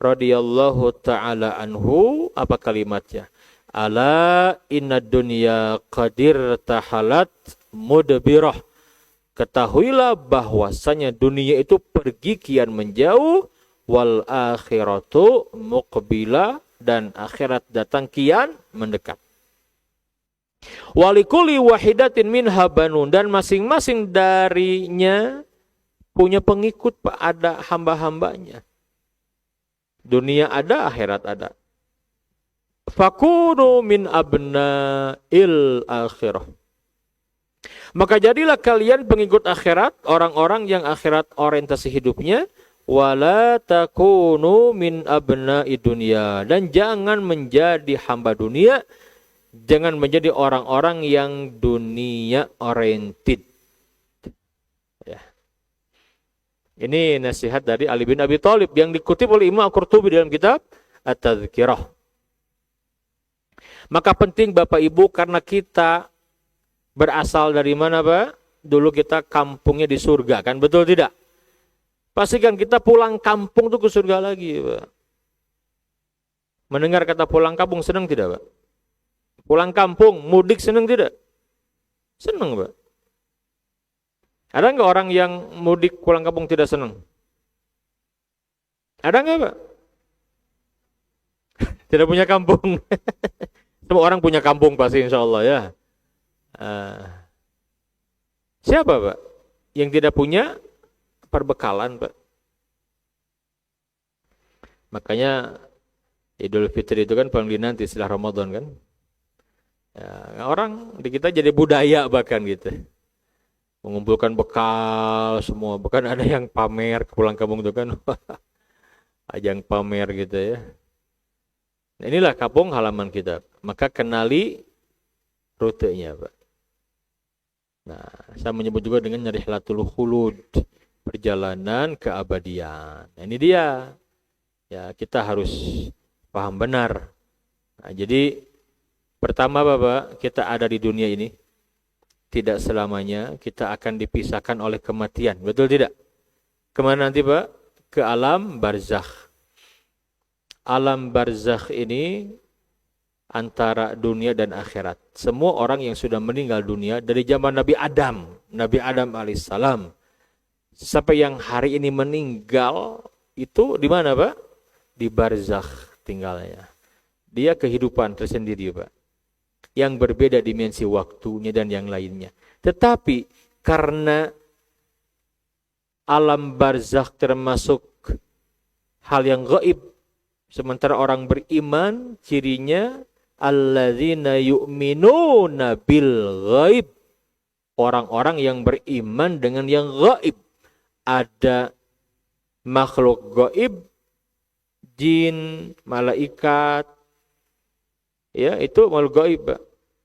radhiyallahu ta'ala anhu. Apa kalimatnya? Ala inna dunya qadir tahalat mudbirah. Ketahuilah bahwasanya dunia itu pergi kian menjauh, wal akhiratu muqbilah, dan akhirat datang kian mendekat. Walikuli wahidatin minha banun, dan masing-masing darinya punya pengikut, Pak, ada hamba-hambanya. Dunia ada, akhirat ada. Fakunu min abna'il akhirah. Maka jadilah kalian pengikut akhirat, orang-orang yang akhirat orientasi hidupnya. Wala takunu min abna'i dunya, dan jangan menjadi hamba dunia. Jangan menjadi orang-orang yang dunia oriented. Ya. Ini nasihat dari Ali bin Abi Thalib yang dikutip oleh Imam Al-Qurtubi dalam kitab At-Tadhkirah. Maka penting Bapak Ibu, karena kita berasal dari mana, Pak? Dulu kita kampungnya di surga, kan? Betul tidak? Pastikan kita pulang kampung tuh ke surga lagi, Pak. Mendengar kata pulang kampung senang tidak, Pak? Pulang kampung, mudik senang tidak? Senang, Pak. Ada nggak orang yang mudik pulang kampung tidak senang? Ada nggak, Pak? Tidak punya kampung. Semua orang punya kampung pasti, insya Allah ya. Siapa, Pak? Yang tidak punya perbekalan, Pak. Makanya Idul Fitri itu kan paling dinanti setelah Ramadan kan. Ya, orang di kita jadi budaya bahkan gitu. Mengumpulkan bekal semua. Bahkan ada yang pamer pulang kampung itu kan. Ajang pamer gitu ya. Nah, inilah kampung halaman kita. Maka kenali rutenya, Pak. Nah, saya menyebut juga dengan rihlatul khulud, perjalanan keabadian. Nah, ini dia. Ya, kita harus paham benar. Nah, jadi pertama, Bapak, kita ada di dunia ini. Tidak selamanya kita akan dipisahkan oleh kematian. Betul tidak? Kemana nanti, Pak? Ke alam barzakh. Alam barzakh ini antara dunia dan akhirat. Semua orang yang sudah meninggal dunia dari zaman Nabi Adam alaihissalam, sampai yang hari ini meninggal, itu di mana, Pak? Di barzakh tinggalnya. Dia kehidupan tersendiri, Pak, yang berbeda dimensi waktunya dan yang lainnya. Tetapi karena alam barzakh termasuk hal yang gaib, sementara orang beriman cirinya alladzina yu'minuna bil ghaib. orang-orang yang beriman dengan yang gaib. Ada makhluk gaib, jin, malaikat, ya itu makhluk gaib.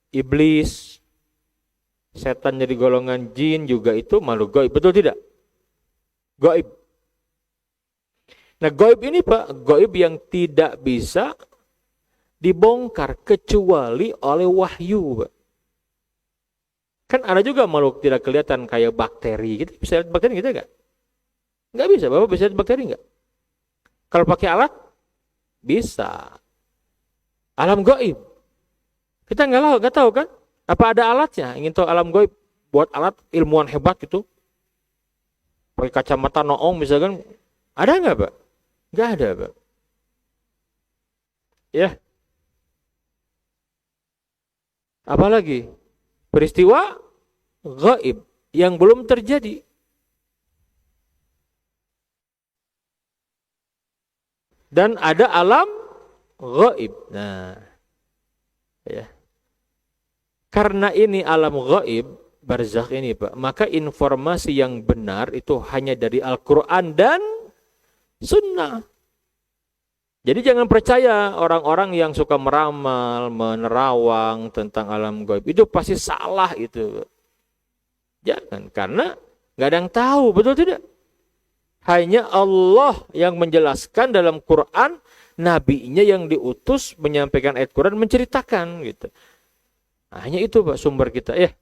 Iblis, setan jadi golongan jin juga itu makhluk gaib, betul tidak? Gaib. Nah gaib ini Pak, gaib yang tidak bisa dibongkar kecuali oleh wahyu Pak. Kan ada juga makhluk tidak kelihatan kayak bakteri gitu. Bisa lihat bakteri gitu enggak? Enggak bisa, Bapak bisa lihat bakteri enggak? Kalau pakai alat bisa. Alam gaib. Kita enggak tahu kan? Apa ada alatnya? Ingin tahu alam gaib, buat alat ilmuwan hebat gitu. Pakai kacamata noong misalkan, ada enggak, Pak? Enggak ada, Pak. Ya. Apalagi? Peristiwa gaib yang belum terjadi. Dan ada alam gaib. Nah, ya. Karena ini alam gaib, barzakh ini Pak, maka informasi yang benar itu hanya dari Al-Quran dan Sunnah. Jadi jangan percaya orang-orang yang suka meramal, menerawang tentang alam gaib. Itu pasti salah itu. Jangan, karena nggak ada yang tahu, betul tidak? Hanya Allah yang menjelaskan dalam Quran, nabinya yang diutus menyampaikan ayat Quran, menceritakan gitu. Nah, hanya itu Pak sumber kita. Ya.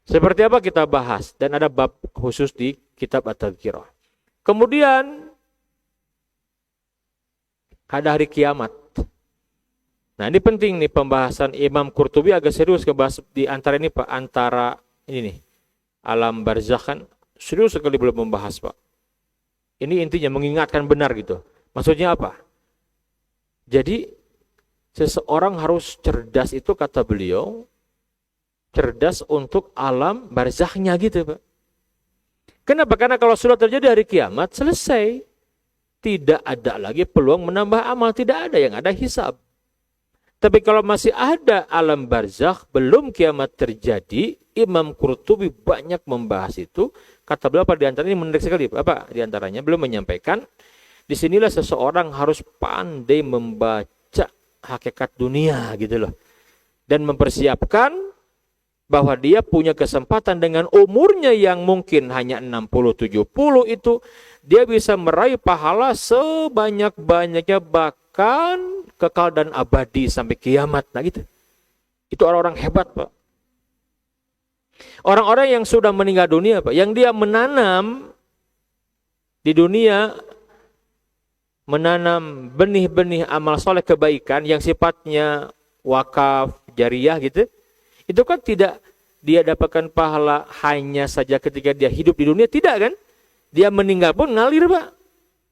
Seperti apa kita bahas, dan ada bab khusus di kitab At-Tadhkirah. Kemudian ada hari kiamat. Nah ini penting nih pembahasan Imam Qurtubi agak serius ngebahas di antara ini Pak, antara ini nih alam barzakh kan serius sekali belum membahas Pak. Ini intinya mengingatkan benar gitu. Maksudnya apa? Jadi seseorang harus cerdas itu kata beliau, cerdas untuk alam barzakhnya gitu Pak. Kenapa? Karena kalau sudah terjadi hari kiamat, selesai. Tidak ada lagi peluang menambah amal. Tidak ada, yang ada hisab. Tapi kalau masih ada alam barzakh, belum kiamat terjadi, Imam Qurtubi banyak membahas itu. Kata beliau apa diantaranya, ini menarik sekali. Apa diantaranya? Belum menyampaikan, disinilah seseorang harus pandai membaca hakikat dunia gitu loh. Dan mempersiapkan bahwa dia punya kesempatan dengan umurnya yang mungkin hanya 60-70 itu, dia bisa meraih pahala sebanyak-banyaknya, bahkan kekal dan abadi sampai kiamat. Nah gitu. Itu orang-orang hebat Pak. Orang-orang yang sudah meninggal dunia Pak, yang dia menanam di dunia, menanam benih-benih amal soleh kebaikan yang sifatnya wakaf, jariyah gitu. Itu kan tidak dia dapatkan pahala hanya saja ketika dia hidup di dunia, tidak kan? Dia meninggal pun ngalir Pak.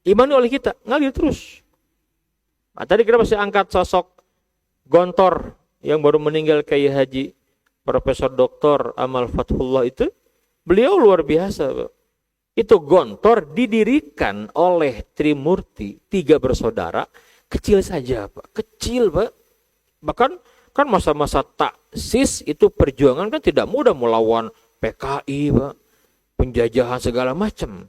Imani oleh kita, ngalir terus. Nah, tadi kita masih angkat sosok Gontor yang baru meninggal Kiai Haji Profesor Dr. Amal Fathullah itu. Beliau luar biasa Pak. Itu Gontor didirikan oleh Trimurti, 3 bersaudara, kecil saja Pak. Kecil Pak. Bahkan kan masa-masa taksis itu perjuangan kan tidak mudah melawan PKI, Pak. Penjajahan segala macam.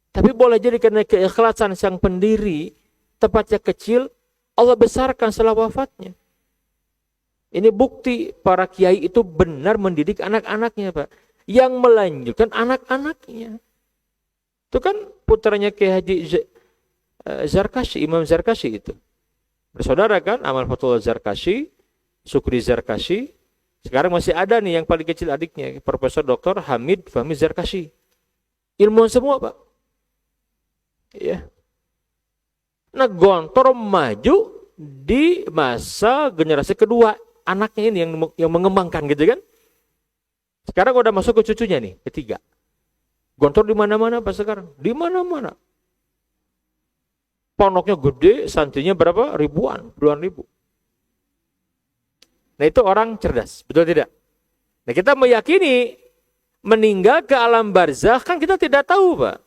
Tapi boleh jadi karena keikhlasan sang pendiri, tepatnya kecil, Allah besarkan setelah wafatnya. Ini bukti para kiai itu benar mendidik anak-anaknya, Pak. Yang melanjutkan anak-anaknya. Itu kan putranya Kiai Haji Zarkashi, Imam Zarkashi itu. Bersaudara kan, Amal Fathullah Zarkashi, Sukri Zarkashi. Sekarang masih ada nih yang paling kecil adiknya, Profesor Dr. Hamid Fahmi Zarkashi. Ilmuwan semua, Pak. Ya. Nah, Gontor maju di masa generasi kedua anaknya ini yang mengembangkan gitu kan. Sekarang udah masuk ke cucunya nih, ketiga. Gontor di mana-mana Pak sekarang? Di mana-mana. Pondoknya gede, santrinya berapa? Ribuan, puluhan ribu. Nah itu orang cerdas, betul tidak? Nah kita meyakini meninggal ke alam barzakh kan kita tidak tahu Pak.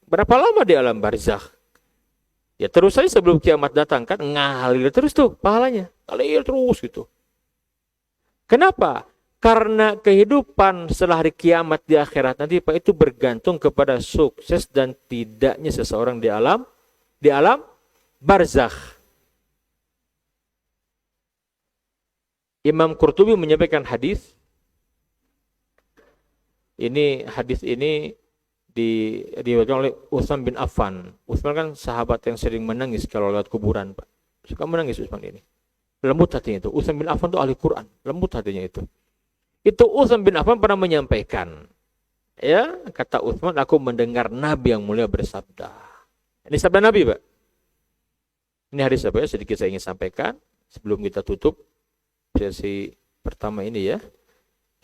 Berapa lama di alam barzakh? Ya terus saja sebelum kiamat datang kan ngalir terus tuh pahalanya. Ngalir terus gitu. Kenapa? Karena kehidupan setelah hari kiamat di akhirat nanti Pak itu bergantung kepada sukses dan tidaknya seseorang di alam barzakh. Imam Qurtubi menyampaikan hadis ini diriwayatkan oleh Utsman bin Affan. Utsman kan sahabat yang sering menangis kalau lewat kuburan, Pak. Suka menangis Utsman ini. Lembut hatinya itu. Utsman bin Affan itu ahli Quran. Lembut hatinya itu. Itu Utsman bin Affan pernah menyampaikan. Ya, kata Utsman, aku mendengar Nabi yang mulia bersabda. Ini sabda Nabi, Pak. Ini hadis apa ya? Sedikit saya ingin sampaikan sebelum kita tutup sesi pertama ini ya.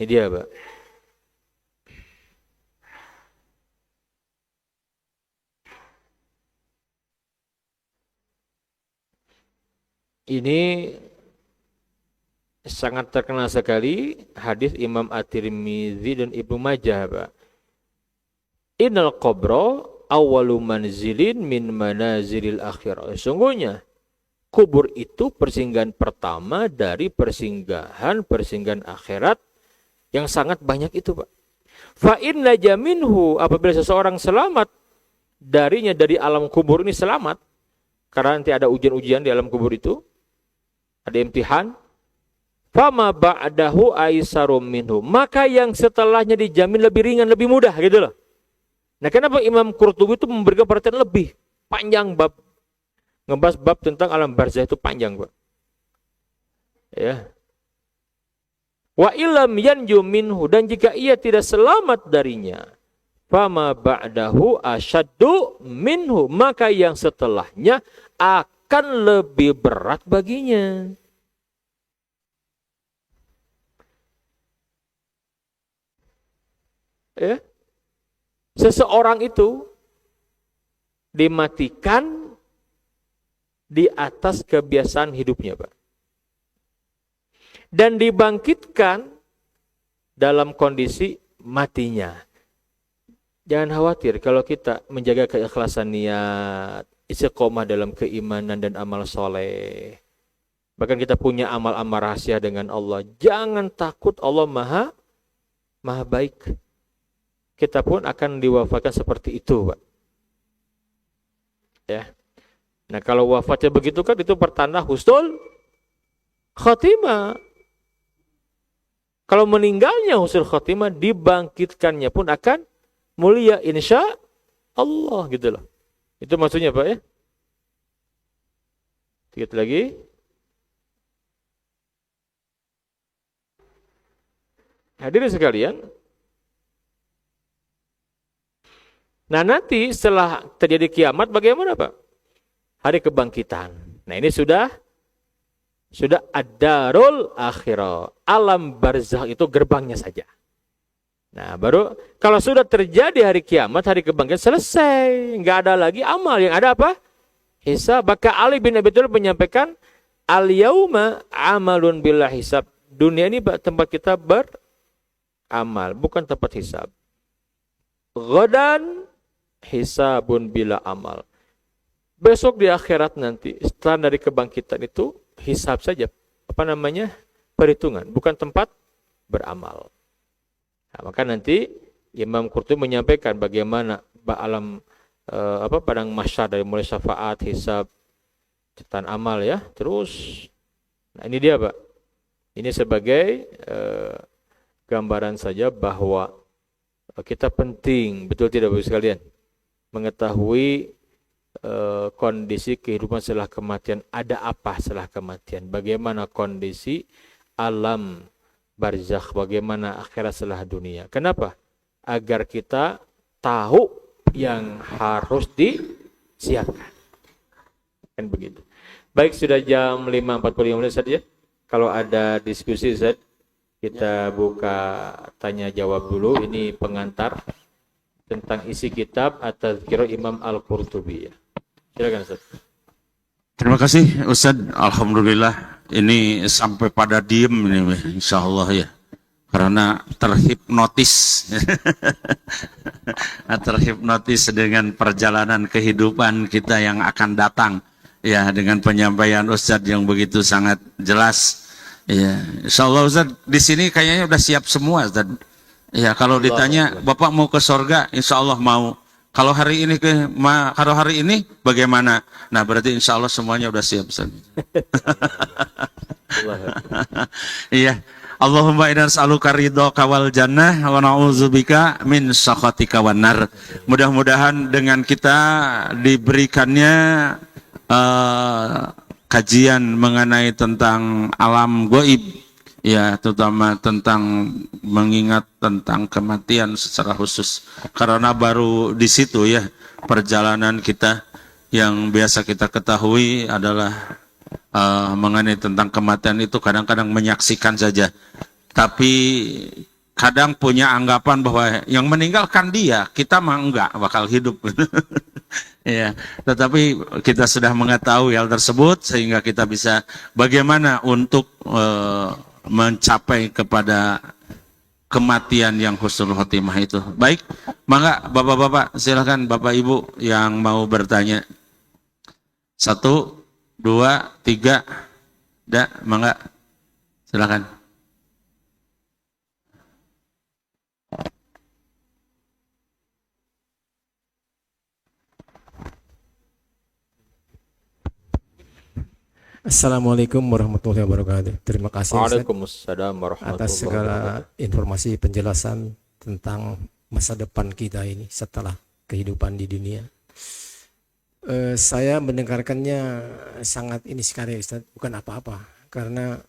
Ini dia, Pak. Ini sangat terkenal sekali hadis Imam At-Tirmidzi dan Ibnu Majah, Pak. Innal qabra awwalu manzilin min manazilil akhirah. Sungguhnya kubur itu persinggahan pertama dari persinggahan akhirat yang sangat banyak itu, Pak. Fa inna jaminhu, apabila seseorang selamat darinya, dari alam kubur ini selamat, karena nanti ada ujian-ujian di alam kubur itu, ada imtihan. Fama ba'dahu aisarum minhu, maka yang setelahnya dijamin lebih ringan, lebih mudah gitu loh. Nah, kenapa Imam Qurtubi itu memberikan perhatian lebih panjang bab, ngebahas bab tentang alam barzah itu panjang, Pak. Ya. Wa illam yanju minhu, dan jika ia tidak selamat darinya, fama ba'dahu asyaddu minhu, maka yang setelahnya akan lebih berat baginya. Ya. Seseorang itu dimatikan di atas kebiasaan hidupnya, Pak. Dan dibangkitkan dalam kondisi matinya. Jangan khawatir kalau kita menjaga keikhlasan niat, istiqomah dalam keimanan dan amal soleh. Bahkan kita punya amal-amal rahasia dengan Allah. Jangan takut, Allah maha baik. Kita pun akan diwafatkan seperti itu, Pak. Ya. Nah, kalau wafatnya begitu kan itu pertanda husnul khatimah. Kalau meninggalnya husnul khatimah, dibangkitkannya pun akan mulia insya Allah gitu loh. Itu maksudnya, Pak ya. Sedikit lagi. Hadirin sekalian. Nah, nanti setelah terjadi kiamat bagaimana, Pak? Hari kebangkitan. Nah, ini sudah ad-darul akhirah. Alam barzakh itu gerbangnya saja. Nah, baru kalau sudah terjadi hari kiamat, hari kebangkitan, selesai. Enggak ada lagi amal. Yang ada apa? Hisab. Maka Ali bin Abi Thalib menyampaikan, al-yauma amalun bila hisab. Dunia ini tempat kita beramal, bukan tempat hisab. Ghadan hisabun bila amal. Besok di akhirat nanti, setelah dari kebangkitan itu, hisab saja. Perhitungan, bukan tempat beramal. Nah, maka nanti Imam Qurtubi menyampaikan bagaimana alam padang mahsyar, dari mulai syafaat, hisab, catatan amal ya, terus. Nah, ini dia, Pak. Ini sebagai gambaran saja bahwa kita penting, betul tidak Bapak sekalian, mengetahui kondisi kehidupan setelah kematian. Ada apa setelah kematian? Bagaimana kondisi alam barzakh, bagaimana akhirat setelah dunia. Kenapa? Agar kita tahu yang harus disiapkan. Kan begitu. Baik, sudah jam 5.45 menit saja. Kalau ada diskusi, Ustaz, kita buka tanya jawab dulu. Ini pengantar tentang isi kitab At-Tadhkirah Imam Al-Qurtubi. Silakan, Ustaz. Terima kasih, Ustaz. Alhamdulillah. Ini sampai pada diem ini, insyaallah ya. Karena terhipnotis. Terhipnotis dengan perjalanan kehidupan kita yang akan datang. Ya, dengan penyampaian Ustaz yang begitu sangat jelas. Iya, insya Allah Ustaz, di sini kayaknya udah siap semua Ustaz. Ya, kalau ditanya Bapak mau ke surga, insya Allah mau. Kalau hari ini kalau hari ini bagaimana? Nah, berarti insya Allah semuanya udah siap Ustaz. Iya. Allahumma inna nas'aluka ridhaka wal jannah wa na'udzubika min sakhatika wan nar. Mudah-mudahan dengan kita diberikannya kajian mengenai tentang alam gaib, ya, terutama tentang mengingat tentang kematian secara khusus. Karena baru di situ ya perjalanan kita yang biasa kita ketahui adalah mengenai tentang kematian itu kadang-kadang menyaksikan saja, tapi kadang punya anggapan bahwa yang meninggalkan dia, kita mah enggak bakal hidup. Ya, tetapi kita sudah mengetahui hal tersebut sehingga kita bisa bagaimana untuk mencapai kepada kematian yang husnul khotimah itu. Baik, mangga Bapak-bapak, silakan Bapak Ibu yang mau bertanya. 1, 2, 3, mangga, silakan. Assalamualaikum warahmatullahi wabarakatuh. Terima kasih Ustaz Waalaikumsalam warahmatullahi atas segala wabarakatuh. informasi penjelasan tentang masa depan kita ini setelah kehidupan di dunia. Saya mendengarkannya sangat ini sekali Ustaz, bukan apa-apa, karena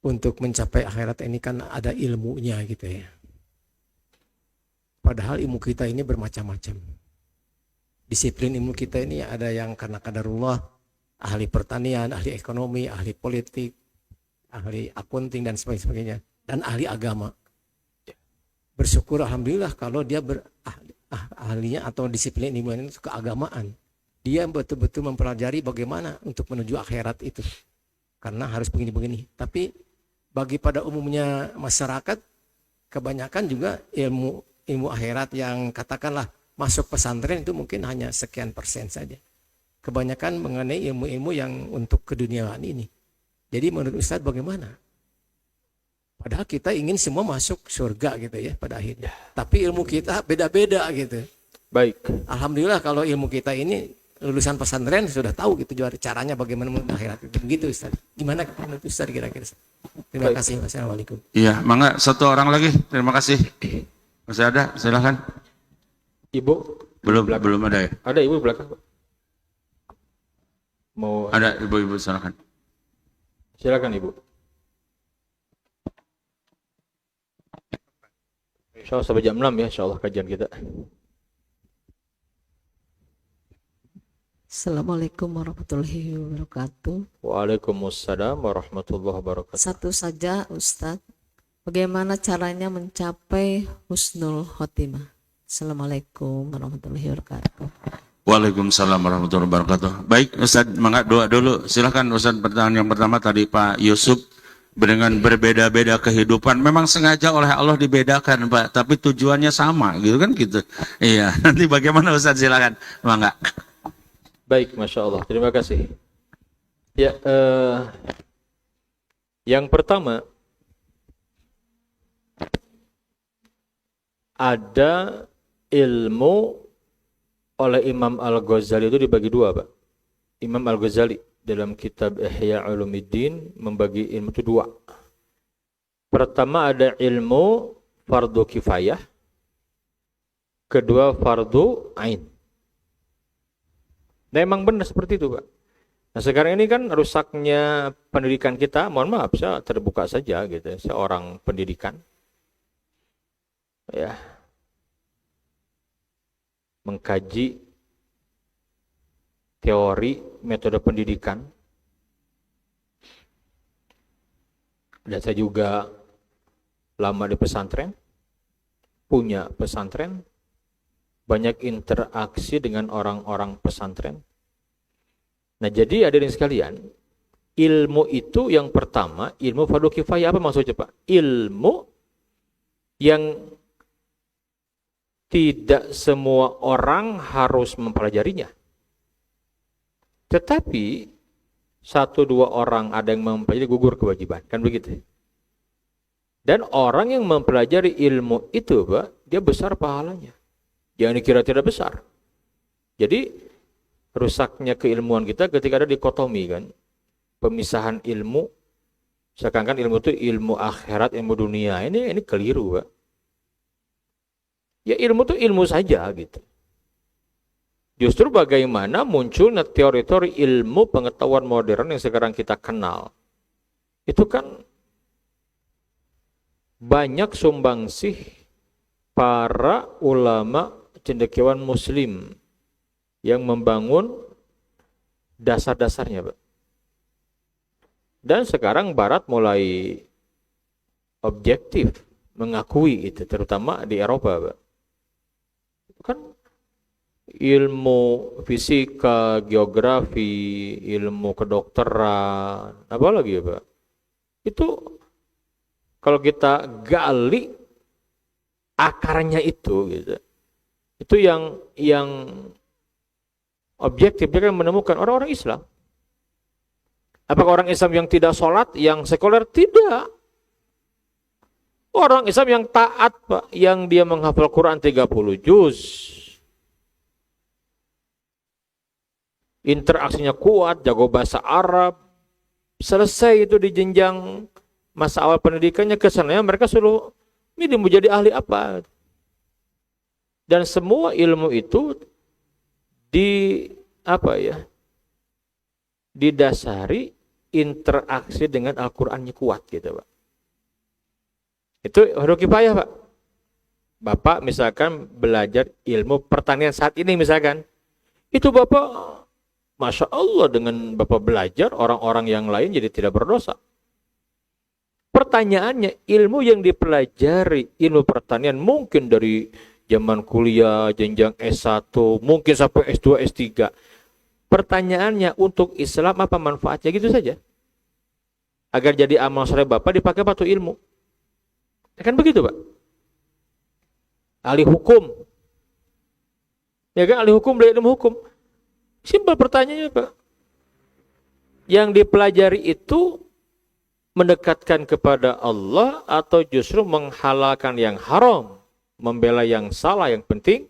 untuk mencapai akhirat ini kan ada ilmunya gitu ya. Padahal ilmu kita ini bermacam-macam. Disiplin ilmu kita ini ada yang karena qadarullah, ahli pertanian, ahli ekonomi, ahli politik, ahli akunting dan sebagainya, dan ahli agama. Bersyukur alhamdulillah kalau dia ahlinya atau disiplin ilmu ini keagamaan. Dia betul-betul mempelajari bagaimana untuk menuju akhirat itu. Karena harus begini-begini. Tapi bagi pada umumnya masyarakat, kebanyakan juga ilmu akhirat yang katakanlah masuk pesantren itu mungkin hanya sekian persen saja. Kebanyakan mengenai ilmu-ilmu yang untuk keduniaan ini. Jadi menurut Ustadz bagaimana? Padahal kita ingin semua masuk surga gitu ya pada akhirnya. Tapi ilmu kita beda-beda gitu. Baik. Alhamdulillah kalau ilmu kita ini lulusan pesantren sudah tahu gitu caranya bagaimana menuju akhirat. Begitu Ustadz. Gimana menurut Ustadz kira-kira? Terima kasih. Wassalamualaikum. Iya, mangga satu orang lagi. Terima kasih. Masih ada? Silakan. Ibu? Belum ada ya? Ada ibu belakang, Pak. Mau ada ibu-ibu, silakan. Silakan Ibu. Insyaallah sampai jam 6 ya insyaallah kajian kita. Assalamualaikum warahmatullahi wabarakatuh. Waalaikumsalam warahmatullahi wabarakatuh. Satu saja Ustadz, bagaimana caranya mencapai husnul khotimah? Assalamualaikum warahmatullahi wabarakatuh. Waalaikumsalam warahmatullahi wabarakatuh. Baik Ustaz, mangga doa dulu. Silakan Ustaz, pertanyaan yang pertama tadi Pak Yusuf, dengan berbeda-beda kehidupan memang sengaja oleh Allah dibedakan Pak, tapi tujuannya sama gitu kan gitu. Iya, nanti bagaimana Ustaz, silakan. Mangga. Baik, Masya Allah. Terima kasih. Ya, yang pertama, ada ilmu oleh Imam Al-Ghazali itu dibagi dua, Pak. Imam Al-Ghazali dalam kitab Ihya Ulumuddin membagi ilmu itu dua. Pertama ada ilmu fardu kifayah, kedua fardu ain. Nah, emang benar seperti itu, Pak. Nah, sekarang ini kan rusaknya pendidikan kita, mohon maaf, saya terbuka saja gitu, seorang pendidikan. Ya. Mengkaji teori metode pendidikan. Dan saya juga lama di pesantren, punya pesantren, banyak interaksi dengan orang-orang pesantren. Nah, jadi hadirin sekalian, ilmu itu yang pertama, ilmu fardu kifayah. Apa maksudnya, Pak? Ilmu yang tidak semua orang harus mempelajarinya. Tetapi 1-2 orang ada yang mempelajari gugur kewajiban, kan begitu. Dan orang yang mempelajari ilmu itu, Pak, dia besar pahalanya. Jangan dikira tidak besar. Jadi rusaknya keilmuan kita ketika ada dikotomi, kan, pemisahan ilmu. Seakan-akan ilmu itu ilmu akhirat, ilmu dunia. Ini keliru, Pak. Ya ilmu itu ilmu saja gitu. Justru bagaimana munculnya teori-teori ilmu pengetahuan modern yang sekarang kita kenal. Itu kan banyak sumbangsih para ulama cendekiawan muslim yang membangun dasar-dasarnya, Pak. Dan sekarang Barat mulai objektif mengakui itu, terutama di Eropa, Pak. Kan ilmu fisika, geografi, ilmu kedokteran, apa lagi ya, Pak? Itu kalau kita gali akarnya itu gitu. Itu yang objektif, dia kan menemukan orang-orang Islam. Apakah orang Islam yang tidak sholat, yang sekuler? Tidak. Orang Islam yang taat, Pak, yang dia menghafal Quran 30 juz. Interaksinya kuat, jago bahasa Arab. Selesai itu di jenjang masa awal pendidikannya, kesannya mereka suruh ini mau jadi ahli apa. Dan semua ilmu itu didasari interaksi dengan Al-Qur'annya kuat gitu, Pak. Itu harus kifayah, Pak. Bapak misalkan belajar ilmu pertanian saat ini misalkan. Itu Bapak, Masya Allah, dengan Bapak belajar, orang-orang yang lain jadi tidak berdosa. Pertanyaannya, ilmu yang dipelajari, ilmu pertanian mungkin dari zaman kuliah, jenjang S1, mungkin sampai S2, S3. Pertanyaannya, untuk Islam apa manfaatnya? Gitu saja. Agar jadi amal soleh Bapak dipakai batu ilmu. Ya kan begitu, Pak? Ahli hukum. Ya kan, ahli hukum, belajar ilmu hukum. Simpel pertanyaannya, Pak. Yang dipelajari itu mendekatkan kepada Allah atau justru menghalalkan yang haram, membela yang salah, yang penting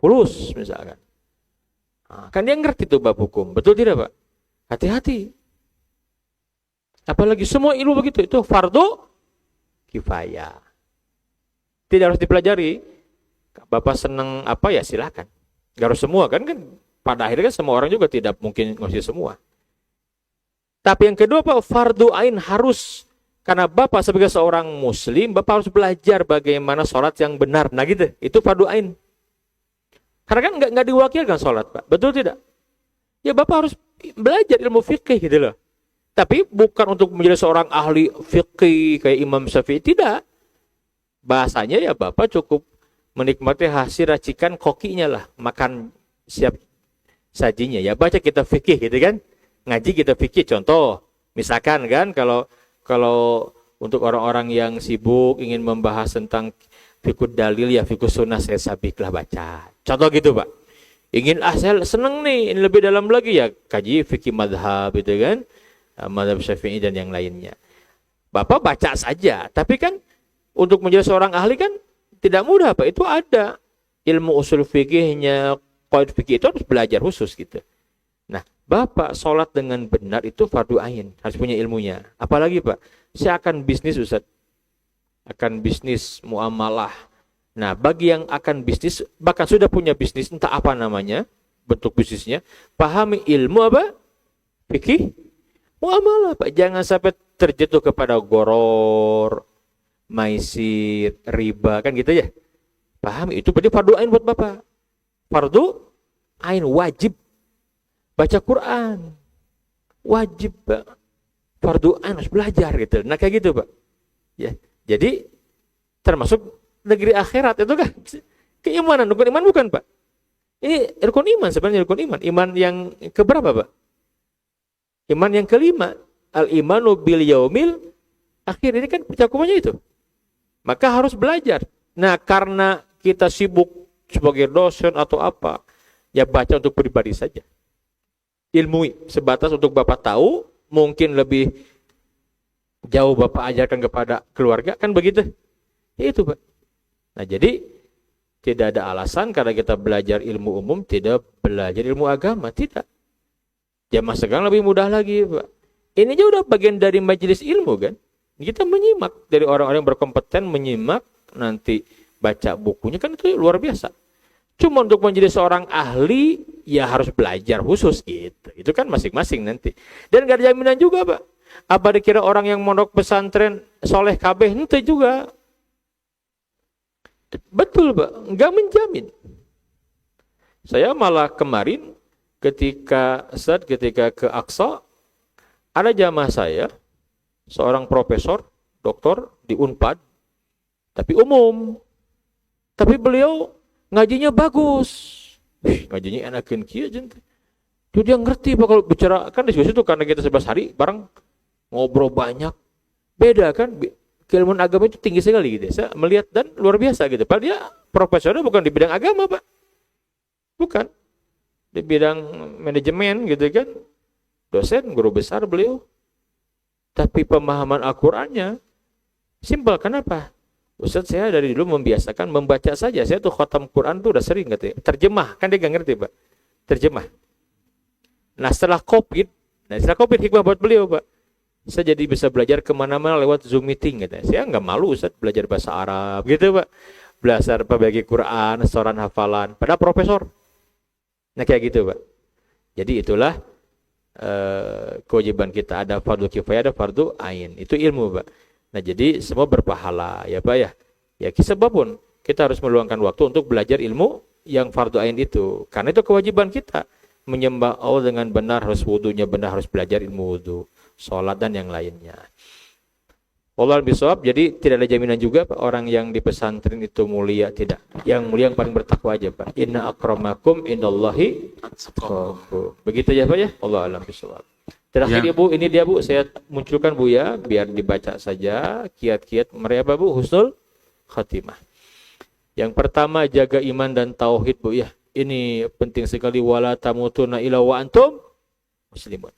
fulus misalkan. Nah, kan dia ngerti tuh bab hukum, betul tidak, Pak? Hati-hati. Apalagi semua ilmu begitu, itu fardu kifayah. Tidak harus dipelajari. Bapak senang apa ya silakan. Gak harus semua kan pada akhirnya kan semua orang juga tidak mungkin ngerti semua. Tapi yang kedua, Pak, fardu ain harus, karena Bapak sebagai seorang muslim, Bapak harus belajar bagaimana sholat yang benar. Nah gitu, itu fardu ain. Karena kan nggak diwakilkan sholat, Pak, betul tidak? Ya Bapak harus belajar ilmu fikih gitu loh. Tapi bukan untuk menjadi seorang ahli fikih kayak Imam Syafi'i, tidak. Bahasanya ya Bapak cukup menikmati hasil racikan kokinya lah, makan siap sajinya. Ya baca kita fikih gitu kan, ngaji kita fikih. Contoh, misalkan kan kalau untuk orang-orang yang sibuk ingin membahas tentang fikih dalil ya fikih sunnah saya sabiklah baca. Contoh gitu, Pak. Ingin saya seneng nih, ini lebih dalam lagi ya kaji fikih madhab gitu kan, madhab Syafi'i dan yang lainnya. Bapak baca saja, tapi kan untuk menjadi seorang ahli kan tidak mudah, Pak. Itu ada ilmu usul fikihnya, qaid fikih itu harus belajar khusus gitu. Nah, Bapak sholat dengan benar itu fardu ain, harus punya ilmunya. Apalagi, Pak, saya akan bisnis, Ustaz. Akan bisnis muamalah. Nah, bagi yang akan bisnis, bahkan sudah punya bisnis, entah apa namanya, bentuk bisnisnya, pahami ilmu apa? Fikih muamalah, Pak. Jangan sampai terjatuh kepada goror, maisir, riba, kan gitu ya. Pahami, itu berarti fardu ain buat Bapak. Fardu ain, wajib. Baca Quran. Wajib, Pak. Fardu ain, harus belajar gitu. Nah, kayak gitu, Pak. Ya. Jadi, termasuk negeri akhirat itu kan. Keimanan, rukun iman bukan, Pak? Ini rukun iman, sebenarnya rukun iman. Iman yang keberapa, Pak? Iman yang kelima. Al-imanu bil yaumil akhir, ini kan cakupannya itu. Maka harus belajar. Nah, karena kita sibuk sebagai dosen atau apa, ya baca untuk pribadi saja. ilmui, sebatas untuk Bapak tahu, mungkin lebih jauh Bapak ajarkan kepada keluarga, kan begitu? Ya itu, Pak. Nah, jadi tidak ada alasan karena kita belajar ilmu umum tidak belajar ilmu agama, tidak. Zaman sekarang lebih mudah lagi, Pak. Ini aja udah bagian dari majelis ilmu kan. Kita menyimak dari orang-orang yang berkompeten, menyimak, nanti baca bukunya, kan itu luar biasa. Cuma untuk menjadi seorang ahli ya harus belajar khusus gitu. Itu kan masing-masing nanti. Dan gak ada jaminan juga, Pak. Apa dikira orang yang mondok pesantren soleh kabeh? Itu juga. Betul, Pak. Nggak menjamin. Saya malah kemarin ketika ke Aqsa, ada jamaah saya, seorang profesor, doktor di Unpad, tapi umum. Tapi beliau ngajinya bagus. Ngajinya enakin kieu jeneng. Dia ngerti, Pak, kalau bicara, kan diskusi itu karena kita 11 hari bareng ngobrol banyak. Beda kan? Keilmuan agama itu tinggi sekali gitu. Saya melihat dan luar biasa gitu. Padahal dia profesornya bukan di bidang agama, Pak. Bukan. Di bidang manajemen gitu kan. Dosen, guru besar beliau. Tapi pemahaman Al-Qur'annya simpel. Kenapa? Ustaz, saya dari dulu membiasakan membaca saja. Saya tuh khatam Quran tuh udah sering gitu. Terjemah, kan dia gak ngerti, Pak. Terjemah. Nah setelah COVID hikmah buat beliau, Pak. Saya jadi bisa belajar kemana-mana lewat Zoom meeting gitu. Saya nggak malu, Ustaz, belajar bahasa Arab gitu, Pak. Belajar bagi Quran, setoran hafalan, pada profesor. Nah kayak gitu, Pak. Jadi itulah kewajiban kita. Ada fardu kifayah, ada fardu ain. Itu ilmu, Pak. Nah jadi semua berpahala ya, Pak ya. Ya sebabun kita harus meluangkan waktu untuk belajar ilmu yang fardu ain itu. Karena itu kewajiban kita. Menyembah Allah dengan benar, harus wudunya benar, harus belajar ilmu wudu, sholat dan yang lainnya. Wallahu bisawab. Jadi tidak ada jaminan juga, Pak, orang yang di pesantren itu mulia, tidak. Yang mulia yang paling bertakwa aja, Pak. Inna akramakum indallahi atqakum. Begitu ya, Pak ya. Wallahu a'lam bisawab. Terakhir ya, Bu, ini dia, Bu, saya munculkan, Bu, ya, biar dibaca saja kiat-kiat mereka, Bu, husnul khatimah. Yang pertama, jaga iman dan tauhid, Bu, ya. Ini penting sekali, wala tamutunna illa wa antum muslimun.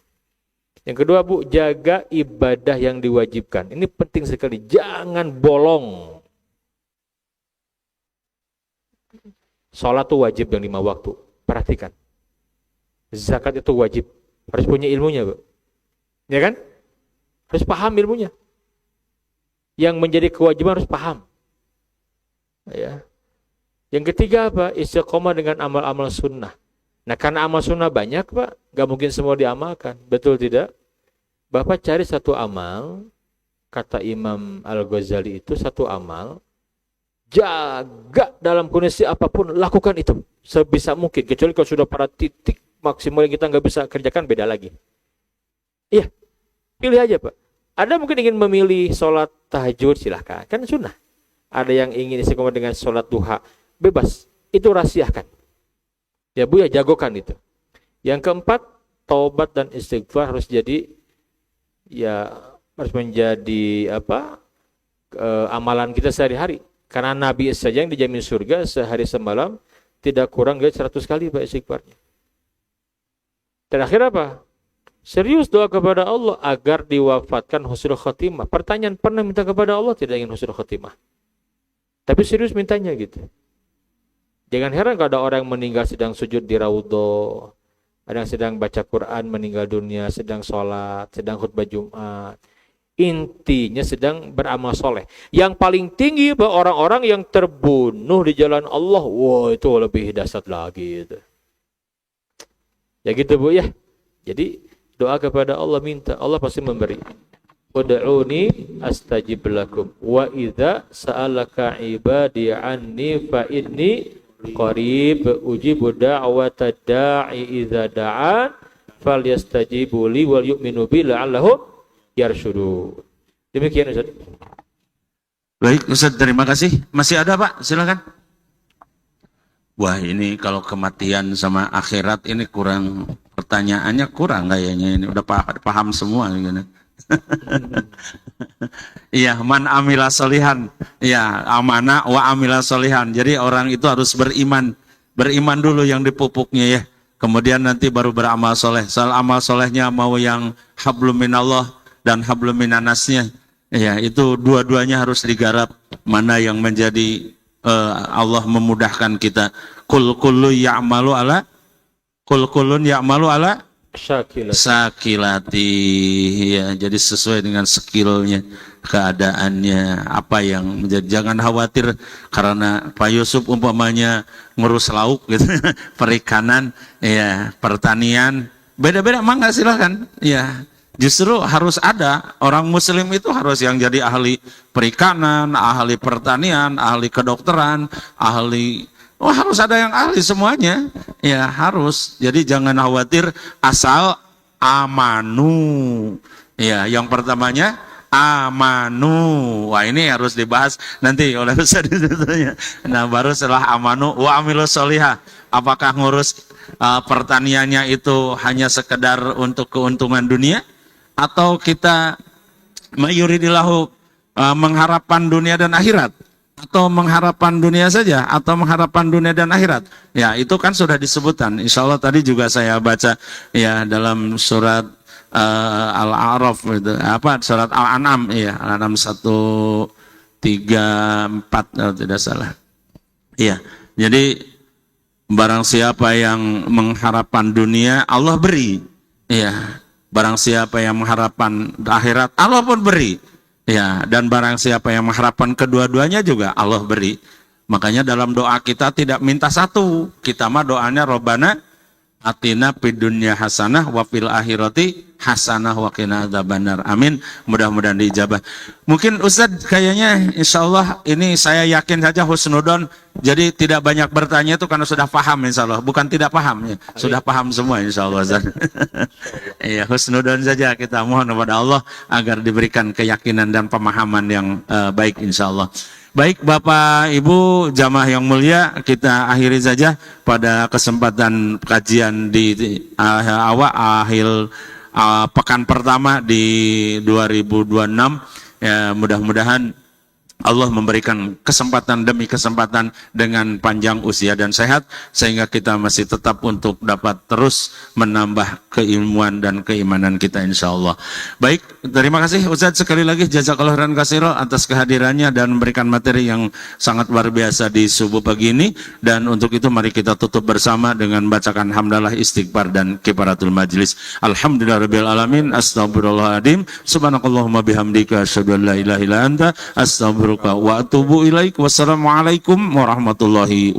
Yang kedua, Bu, jaga ibadah yang diwajibkan. Ini penting sekali, jangan bolong. Salat itu wajib yang 5 waktu, perhatikan. Zakat itu wajib, harus punya ilmunya, Bu. Ya kan? Harus paham ilmunya. Yang menjadi kewajiban harus paham. Ya. Yang ketiga, apa? Istiqomah dengan amal-amal sunnah. Nah, karena amal sunnah banyak, Pak, gak mungkin semua diamalkan. Betul tidak? Bapak cari satu amal, kata Imam Al-Ghazali itu, satu amal, jaga dalam kondisi apapun, lakukan itu sebisa mungkin. Kecuali kalau sudah pada titik maksimal yang kita gak bisa kerjakan, beda lagi. Iya, pilih aja, Pak. Ada mungkin ingin memilih sholat tahajud, silahkan. Kan sunnah. Ada yang ingin istiqomah dengan sholat duha, bebas, itu rahasiakan. Ya, Bu, ya, jagokan itu. Yang keempat, taubat dan istighfar harus jadi, ya, harus menjadi amalan kita sehari-hari. Karena Nabi saja yang dijamin surga sehari semalam tidak kurang dari 100 kali, Pak, istighfarnya. Terakhir apa? Serius doa kepada Allah agar diwafatkan husnul khotimah. Pertanyaan, pernah minta kepada Allah tidak ingin husnul khotimah? Tapi serius mintanya gitu. Jangan heran kalau ada orang yang meninggal sedang sujud di raudhah, ada yang sedang baca Quran meninggal dunia, sedang sholat, sedang khutbah Jumat. Intinya sedang beramal soleh. Yang paling tinggi orang-orang yang terbunuh di jalan Allah. Wah, itu lebih dahsyat lagi gitu. Ya gitu, Bu, ya. Jadi doa kepada Allah, minta, Allah pasti memberi. Ud'uni astajib lakum wa idza sa'alaka ibadi anni fa inni qarib ujibu da'wata da'i idza da'an falyastajibu li wal yu'minu bi la'allahum yarsyudun. Demikian, Ustaz. Baik, Ustaz, terima kasih. Masih ada, Pak? Silakan. Wah, ini kalau kematian sama akhirat ini kurang, pertanyaannya kurang kayaknya ini. Udah paham semua gitu. Iya, man amila solihan. Iya, amanah wa amila solihan. Jadi orang itu harus beriman. Beriman dulu yang dipupuknya, ya. kemudian nanti baru beramal soleh. Soal amal solehnya mau yang hablum minallah dan hablum minannasnya, ya itu dua-duanya harus digarap. Mana yang menjadi Allah memudahkan kita. Kulun ya'malu ala sakilati, ya, jadi sesuai dengan skillnya, keadaannya, apa yang menjadi. Jangan khawatir karena Pak Yusuf umpamanya ngurus lauk gitu, perikanan, ya, pertanian, beda-beda, mangga silahkan, ya. Justru harus ada orang Muslim itu harus yang jadi ahli perikanan, ahli pertanian, ahli kedokteran, ahli. Oh, harus ada yang ahli semuanya, ya harus. Jadi jangan khawatir, asal amanu. Ya, yang pertamanya amanu. Wah, ini harus dibahas nanti oleh Ustaz. Nah, baru setelah amanu wa amilus sholihah. Apakah ngurus pertaniannya itu hanya sekedar untuk keuntungan dunia, atau kita mayuridillahu mengharapkan dunia dan akhirat? Atau mengharapkan dunia saja, atau mengharapkan dunia dan akhirat. Ya, itu kan sudah disebutkan. Insya Allah tadi juga saya baca ya dalam surat Al-A'raf itu, surat Al-An'am, ya, Al-An'am 134 kalau tidak salah. Iya. Jadi barang siapa yang mengharapkan dunia, Allah beri. Iya. Barang siapa yang mengharapkan akhirat, Allah pun beri. Ya, dan barang siapa yang mengharapkan kedua-duanya juga Allah beri. Makanya dalam doa kita tidak minta satu. Kita mah doanya Robbana atina fid dunya hasanah wa fil akhirati hasanah wa qina adzabannar. Amin. Mudah-mudahan diijabah. Mungkin Ustadz kayaknya insya Allah ini saya yakin saja husnudon. Jadi tidak banyak bertanya itu karena sudah paham insya Allah. Bukan tidak paham ya. Sudah paham semua insya Allah. Iya, husnudon saja kita mohon kepada Allah agar diberikan keyakinan dan pemahaman yang baik insya Allah. Baik Bapak Ibu jamaah yang mulia, kita akhiri saja pada kesempatan kajian di akhir pekan pertama di 2026. Ya, mudah-mudahan Allah memberikan kesempatan demi kesempatan dengan panjang usia dan sehat, sehingga kita masih tetap untuk dapat terus menambah keilmuan dan keimanan kita insya Allah. Baik, terima kasih Ustadz sekali lagi, jazakallahu khairan katsira atas kehadirannya dan memberikan materi yang sangat luar biasa di subuh pagi ini. Dan untuk itu mari kita tutup bersama dengan bacakan hamdalah, istighfar dan kifaratul majlis. Alhamdulillahirabbil alamin, astagfirullahaladzim, subhanakallahumma bihamdika asyhadu an la ilaha illa anta astaghfiruka wa atubu ilaik. Wassalamualaikum warahmatullahi wabarakatuh.